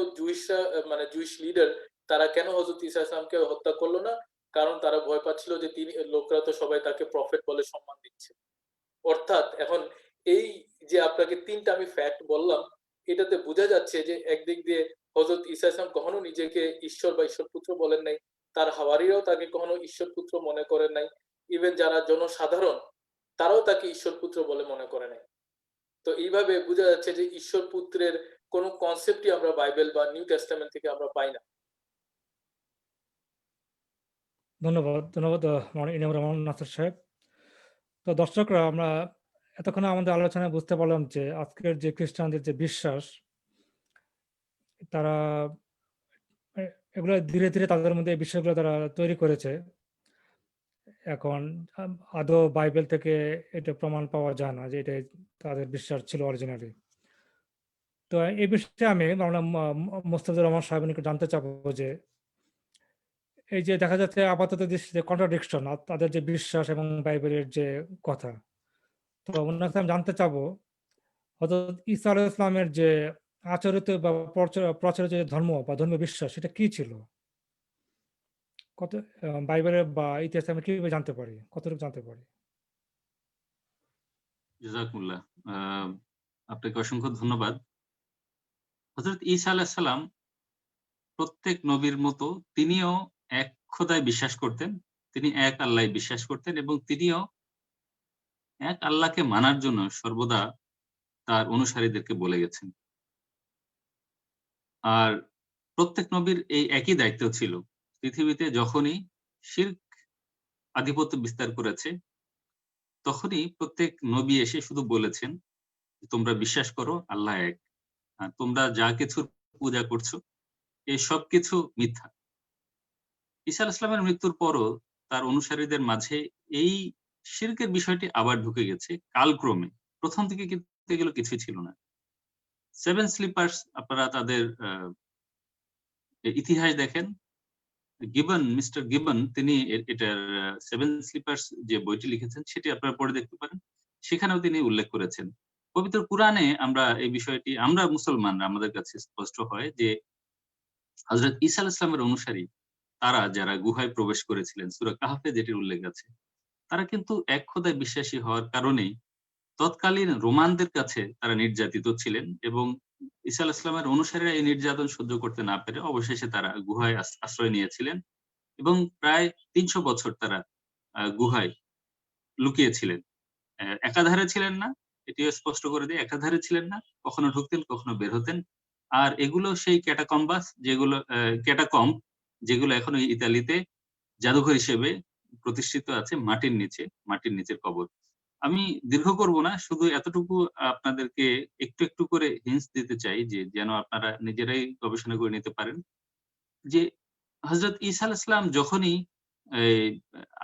জুইশ লিডার তারা কেন হযরত ঈসা আলাইহিস সালামকে হত্যা করলো না? কারণ তারা ভয় পাচ্ছিল যে লোকরা তো সবাই তাকে প্রফেট বলে সম্মান দিচ্ছে। অর্থাৎ এখন এই যে আপনাকে তিনটা আমি ফ্যাক্ট বললাম, এটাতে বোঝা যাচ্ছে যে একদিক দিয়ে হযরত ঈসা আলাইহিস সালাম কখনো নিজেকে ঈশ্বর বা ঈশ্বর পুত্র বলেন নাই, তার হাওয়ারিরাও তাকে কখনো ঈশ্বর পুত্র মনে করেন নাই, ইভেন যারা জনসাধারণ তারাও তাকে ঈশ্বর পুত্র বলে মনে করে নাই। তো এইভাবে বোঝা যাচ্ছে যে ঈশ্বর পুত্রের কোনো কনসেপ্টই আমরা বাইবেল বা নিউ টেস্টামেন্ট থেকে আমরা পাই না।
ধন্যবাদ ইনামুর রহমান নাসির সাহেব। তো দর্শকরা, আমরা এতক্ষণ আমাদের আলোচনায় বুঝতে পারলাম যে আজকের যে খ্রিস্টানদের যে বিশ্বাস, তারা এগুলো ধীরে ধীরে তাদের মধ্যে এই বিষয়গুলো তারা তৈরি করেছে। এখন আদৌ বাইবেল থেকে এটা প্রমাণ পাওয়া যায় না যে এটা তাদের বিশ্বাস ছিল অরিজিনালি। তো এই বিষয়ে আমি মোস্তাফিজুর রহমান সাহেব জানতে চাবো যে এই যে দেখা যাচ্ছে আপাতত দৃষ্টিতে কন্ট্রাডিকশন তাদের যে বিশ্বাস এবং বাইবেলের যে কথা, তো ওনাকে আমি জানতে চাবো হযরত ঈসা আলাইহিস সালামের যে আচরিত বা প্রচলিত যে ধর্ম বা ধর্মীয় বিশ্বাস, সেটা কি ছিল? কত বাইবেলের বা ইতিহাসে আমরা কিভাবে জানতে পারি, কতটুকু জানতে পারি?
জাযাকুমুল্লাহ, আপনাকে অসংখ্য ধন্যবাদ। হযরত ঈসা আলাইহিস সালাম প্রত্যেক নবীর মতো তিনিও এক খোদায় বিশ্বাস করতেন, তিনি এক আল্লাহ বিশ্বাস করতেন, এবং তিনিও এক আল্লাহকে মানার জন্য সর্বদা তার অনুসারীদেরকে বলে গেছেন। আর প্রত্যেক নবীর এই একই দায়িত্ব ছিল। পৃথিবীতে যখনই শিরক আধিপত্য বিস্তার করেছে, তখনই প্রত্যেক নবী এসে শুধু বলেছেন তোমরা বিশ্বাস করো আল্লাহ এক, তোমরা যা কিছু পূজা করছো এই সব কিছু মিথ্যা। ঈসা আলাইহিস সালামের মৃত্যুর পরও তার অনুসারীদের মাঝে এই শিরকের বিষয়টি আবার ঢুকে গেছে কালক্রমে। প্রথম থেকে কিন্তু এগুলো কিছুই ছিল না। সেভেন স্লিপার্স, আপনারা তাদের ইতিহাস দেখেন, মিস্টার গিবন তিনি এটার সেভেন স্লিপার্স যে বইটি লিখেছেন সেটি আপনারা পড়ে দেখতে পারেন। সেখানেও তিনি উল্লেখ করেছেন। পবিত্র কুরআনে আমরা এই বিষয়টি আমরা মুসলমানরা আমাদের কাছে স্পষ্ট হয় যে হযরত ঈসা আলাইহিস সালামের অনুসারী তারা যারা গুহায় প্রবেশ করেছিলেন সূরা কাহফে যেটির উল্লেখ আছে, তারা কিন্তু এক খোদায় বিশ্বাসী হওয়ার কারণেই তৎকালীন রোমানদের কাছে তারা নির্যাতিত ছিলেন এবং ঈসা আলাইহিস সালামের অনুসারীরা এই নির্যাতন সহ্য করতে না পেরে অবশেষে তারা গুহায় আশ্রয় নিয়েছিলেন এবং প্রায় ৩০০ বছর তারা গুহায় লুকিয়েছিলেন। একাধারে ছিলেন না, এটিও স্পষ্ট করে দেই, একাধারে ছিলেন না, কখনো ঢুকতেন কখনো বের হতেন। আর এগুলো সেই ক্যাটাকম্ব যেগুলো এখনো ইতালিতে জাদুঘর হিসেবে প্রতিষ্ঠিত আছে মাটির নিচের কবর। আমি দীর্ঘ করব না, শুধু এতটুকু আপনাদেরকে একটু একটু করে হিন্টস দিতে চাই যে যেন আপনারা নিজেরাই গবেষণা করে নিতে পারেন যে হযরত ঈসা আলাইহিস সালাম যখনই এই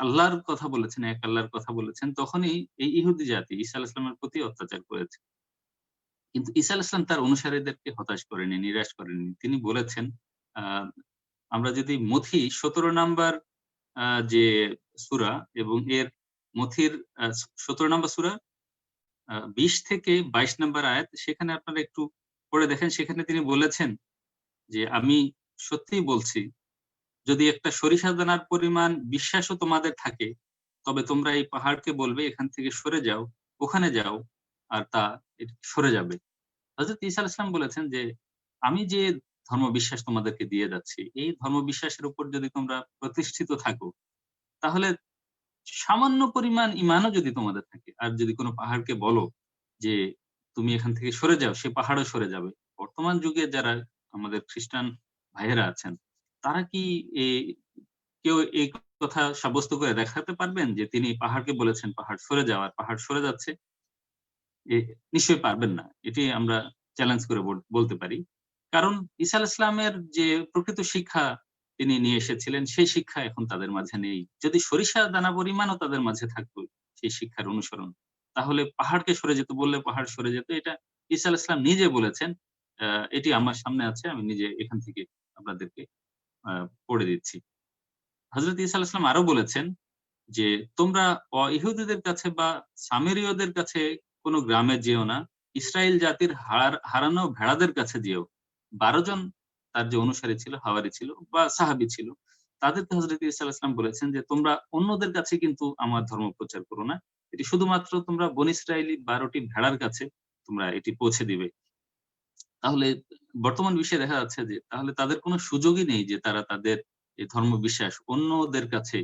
আল্লাহর কথা বলেছেন, এক আল্লাহর কথা বলেছেন, তখনই এই ইহুদি জাতি ঈসা আলাইহিস সালামের প্রতি অত্যাচার করেছে। কিন্তু ঈসা আলাইহিস সালাম তার অনুসারীদেরকে হতাশ করেননি, নিরাশ করেননি। তিনি বলেছেন আ আমরা যদি মথি ১৭ নাম্বার যে সূরা এবং এর মথির ১৭ নাম্বার সূরা ২০ থেকে ২২ নাম্বার আয়াত সেখানে আপনারা একটু পড়ে দেখেন। সেখানে তিনি বলেছেন যে আমি সত্যিই বলছি, যদি একটা সরিষা দানার পরিমাণ বিশ্বাসও তোমাদের থাকে, তবে তোমরা এই পাহাড়কে বলবে এখান থেকে সরে যাও, ওখানে যাও, আর তা সরে যাবে। হযরত ঈসা আলাইহিস সালাম বলেছেন যে আমি যে ধর্মবিশ্বাস তোমাদেরকে দিয়ে যাচ্ছি, এই ধর্মবিশ্বাসের উপর যদি তোমরা প্রতিষ্ঠিত থাকো, তাহলে সামান্য পরিমাণ ঈমানও যদি তোমাদের থাকে, আর যদি কোনো পাহাড়কে বলো যে তুমি এখান থেকে সরে যাও, সে পাহাড়ও সরে যাবে। বর্তমান যুগে যারা আমাদের খ্রিস্টান ভাইয়েরা আছেন, তারা কি কেউ এই কথা সাব্যস্ত করে দেখাতে পারবেন যে তিনি পাহাড়কে বলেছেন পাহাড় সরে যাওয়ার, পাহাড় সরে যাচ্ছে? নিশ্চয়ই পারবেন না। এটি আমরা চ্যালেঞ্জ করে বলতে পারি। কারণ ঈসা আলাইহিস সালামের যে প্রকৃত শিক্ষা তিনি নিয়ে এসেছিলেন, সেই শিক্ষা এখন তাদের মাঝে নেই। যদি সরিষা দানা পরিমাণও তাদের মাঝে থাকতো সেই শিক্ষার অনুসরণ, তাহলে পাহাড়কে সরে যেতে বললে পাহাড় সরে যেত। এটা ঈসা আলাইহিস সালাম নিজে বলেছেন। এটি আমার সামনে আছে। আমি নিজে এখান থেকে আপনাদেরকে পড়ে দিচ্ছি। হযরত ঈসা আলাইহিস সালাম আরো বলেছেন যে তোমরা ইহুদীদের কাছে বা সামেরীয়দের কাছে কোন গ্রামে যেও না, ইসরায়েল জাতির হারানো ভেড়াদের কাছে যেও। ১২ জন তার যে অনুসারী ছিল, হাওয়ারি ছিল বা সাহাবী ছিল, তাদেরকে হযরত ঈসা আলাইহিস সালাম বলেছেন যে তোমরা অন্যদের কাছে কিন্তু আমার ধর্ম প্রচার করো না। এটি শুধুমাত্র তোমরা বনী ইসরাইলী ১২ টি ভেড়ার কাছে তোমরা এটি পৌঁছে দিবে। তাহলে বর্তমান বিশ্বে দেখা যাচ্ছে যে তাহলে তাদের কোনো সুযোগই নেই যে তারা তাদের এই ধর্মবিশ্বাস অন্যদের কাছে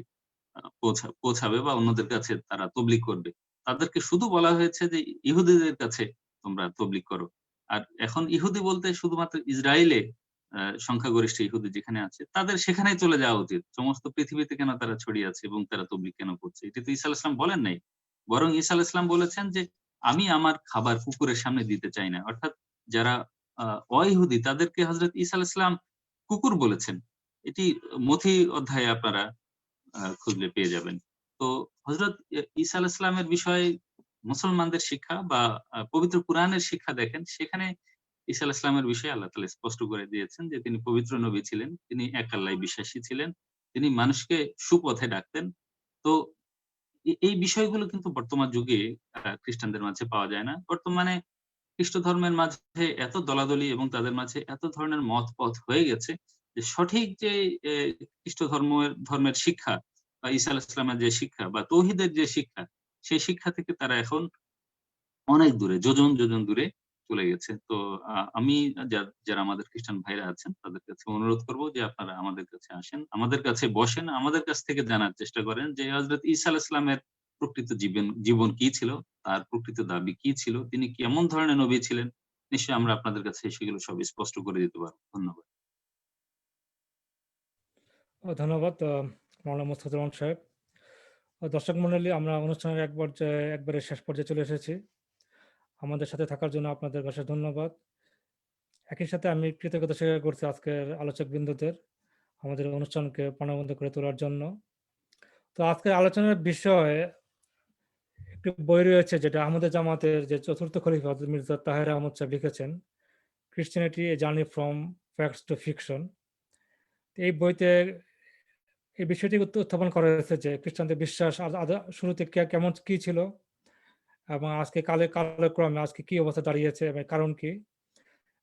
পৌঁছাবে বা অন্যদের কাছে তারা তবলিগ করবে। তাদেরকে শুধু বলা হয়েছে যে ইহুদীদের কাছে তোমরা তবলিগ করো। আর এখন ইহুদি বলতে শুধুমাত্র ইসরায়েলে সংখ্যাগরিষ্ঠ ইহুদি যেখানে আছে তাদের সেখানেই চলে যাওয়া উচিত। সমস্ত পৃথিবীতে কেন তারা ছড়িয়ে আছে এবং তারা তবলিগ কেন করছে? এটা তো ঈসা আলাইহিস সালাম বলেন নাই। বরং ঈসা আলাইহিস সালাম বলেছেন যে আমি আমার খাবার কুকুরের সামনে দিতে চাই না। অর্থাৎ যারা অইহুদি তাদেরকে হযরত ঈসা আলাইহিস সালাম কুকুর বলেছেন। এটি মথি অধ্যায়ে আপনারা খুঁজলে পেয়ে যাবেন। তো হযরত ঈসা আলাইহিস সালামের বিষয়ে মুসলমানদের শিক্ষা বা পবিত্র কুরআনের শিক্ষা দেখেন, সেখানে ঈসা আলাইহিস সালামের বিষয়ে আল্লাহ তাআলা স্পষ্ট করে দিয়েছেন যে তিনি পবিত্র নবী ছিলেন, তিনি এক আল্লাহয় বিশ্বাসী ছিলেন, তিনি মানুষকে সুপথে ডাকতেন। তো এই বিষয়গুলো কিন্তু বর্তমান যুগে খ্রিস্টানদের মাঝে পাওয়া যায় না। বর্তমানে খ্রিস্ট ধর্মের মাঝে এত দলাদলি এবং তাদের মাঝে এত ধরনের মতপথ হয়ে গেছে যে সঠিক যে খ্রিস্ট ধর্মের শিক্ষা বা ঈসা আলাইহিস সালামের যে শিক্ষা বা তৌহিদের যে শিক্ষা, সেই শিক্ষা থেকে তারা এখন অনেক দূরে, যোজন যোজন দূরে চলে গেছে। তো আমি যারা আমাদের খ্রিস্টান ভাইরা আছেন তাদের কাছে অনুরোধ করব যে আপনারা আমাদের কাছে আসেন, আমাদের কাছে বসেন, আমাদের কাছ থেকে জানার চেষ্টা করেন যে হযরত ঈসা আলাইহিস সালামের প্রকৃত জীবন কি ছিল, তার প্রকৃত দাবি কি ছিল, তিনি কেমন ধরনের নবী ছিলেন। নিশ্চয়ই আমরা আপনাদের কাছে সেগুলো সব স্পষ্ট করে দিতে পারব। ধন্যবাদ।
ধন্যবাদ মাওলানা মুস্তাফিজুর রহমান সাহেব। দর্শক মণ্ডলী, আমরা অনুষ্ঠানের একবারে শেষ পর্যায়ে চলে এসেছি। আমাদের সাথে থাকার জন্য আপনাদের অশেষ ধন্যবাদ। একই সাথে আমি কৃতজ্ঞতা স্বীকার করছি আজকের আলোচক বৃন্দদের আমাদের অনুষ্ঠানকে প্রাণবন্ত করে তোলার জন্য। তো আজকের আলোচনার বিষয়ে একটি বই রয়েছে যেটা আমাদের জামাতের যে চতুর্থ খলিফা হযরত মির্জা তাহের আহমদ সাহেব লিখেছেন, Christianity a journey from facts to fiction. এই বইতে এই বিষয়টি উত্থাপন করা হয়েছে যে খ্রিস্টানদের বিশ্বাস শুরুতে কেমন কি ছিল এবং আজকে কালক্রমে আজকে কি অবস্থা দাঁড়িয়েছে এবং কারণ কি,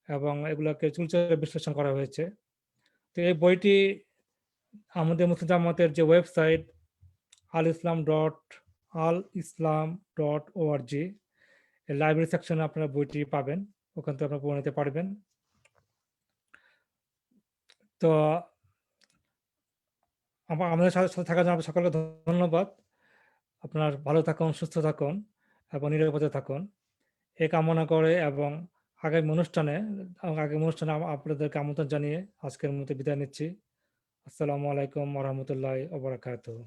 এবং এগুলোকে চুলচেরা বিশ্লেষণ করা হয়েছে। তো এই বইটি আমাদের মুসলিম জামাতের যে ওয়েবসাইট alislam.org লাইব্রেরি সেকশনে আপনারা বইটি পাবেন, ওখান থেকে আপনারা পড়ে নিতে পারবেন। তো আমাদের সাথে থাকার জন্য সকলকে ধন্যবাদ। আপনার ভালো থাকুন, সুস্থ থাকুন এবং নিরাপদে থাকুন এ কামনা করে, এবং আগামী অনুষ্ঠানে আপনাদেরকে আমন্ত্রণ জানিয়ে আজকের মতো বিদায় নিচ্ছি। আসসালামু আলাইকুম ওয়া রাহমাতুল্লাহি ওয়া বারাকাতুহু।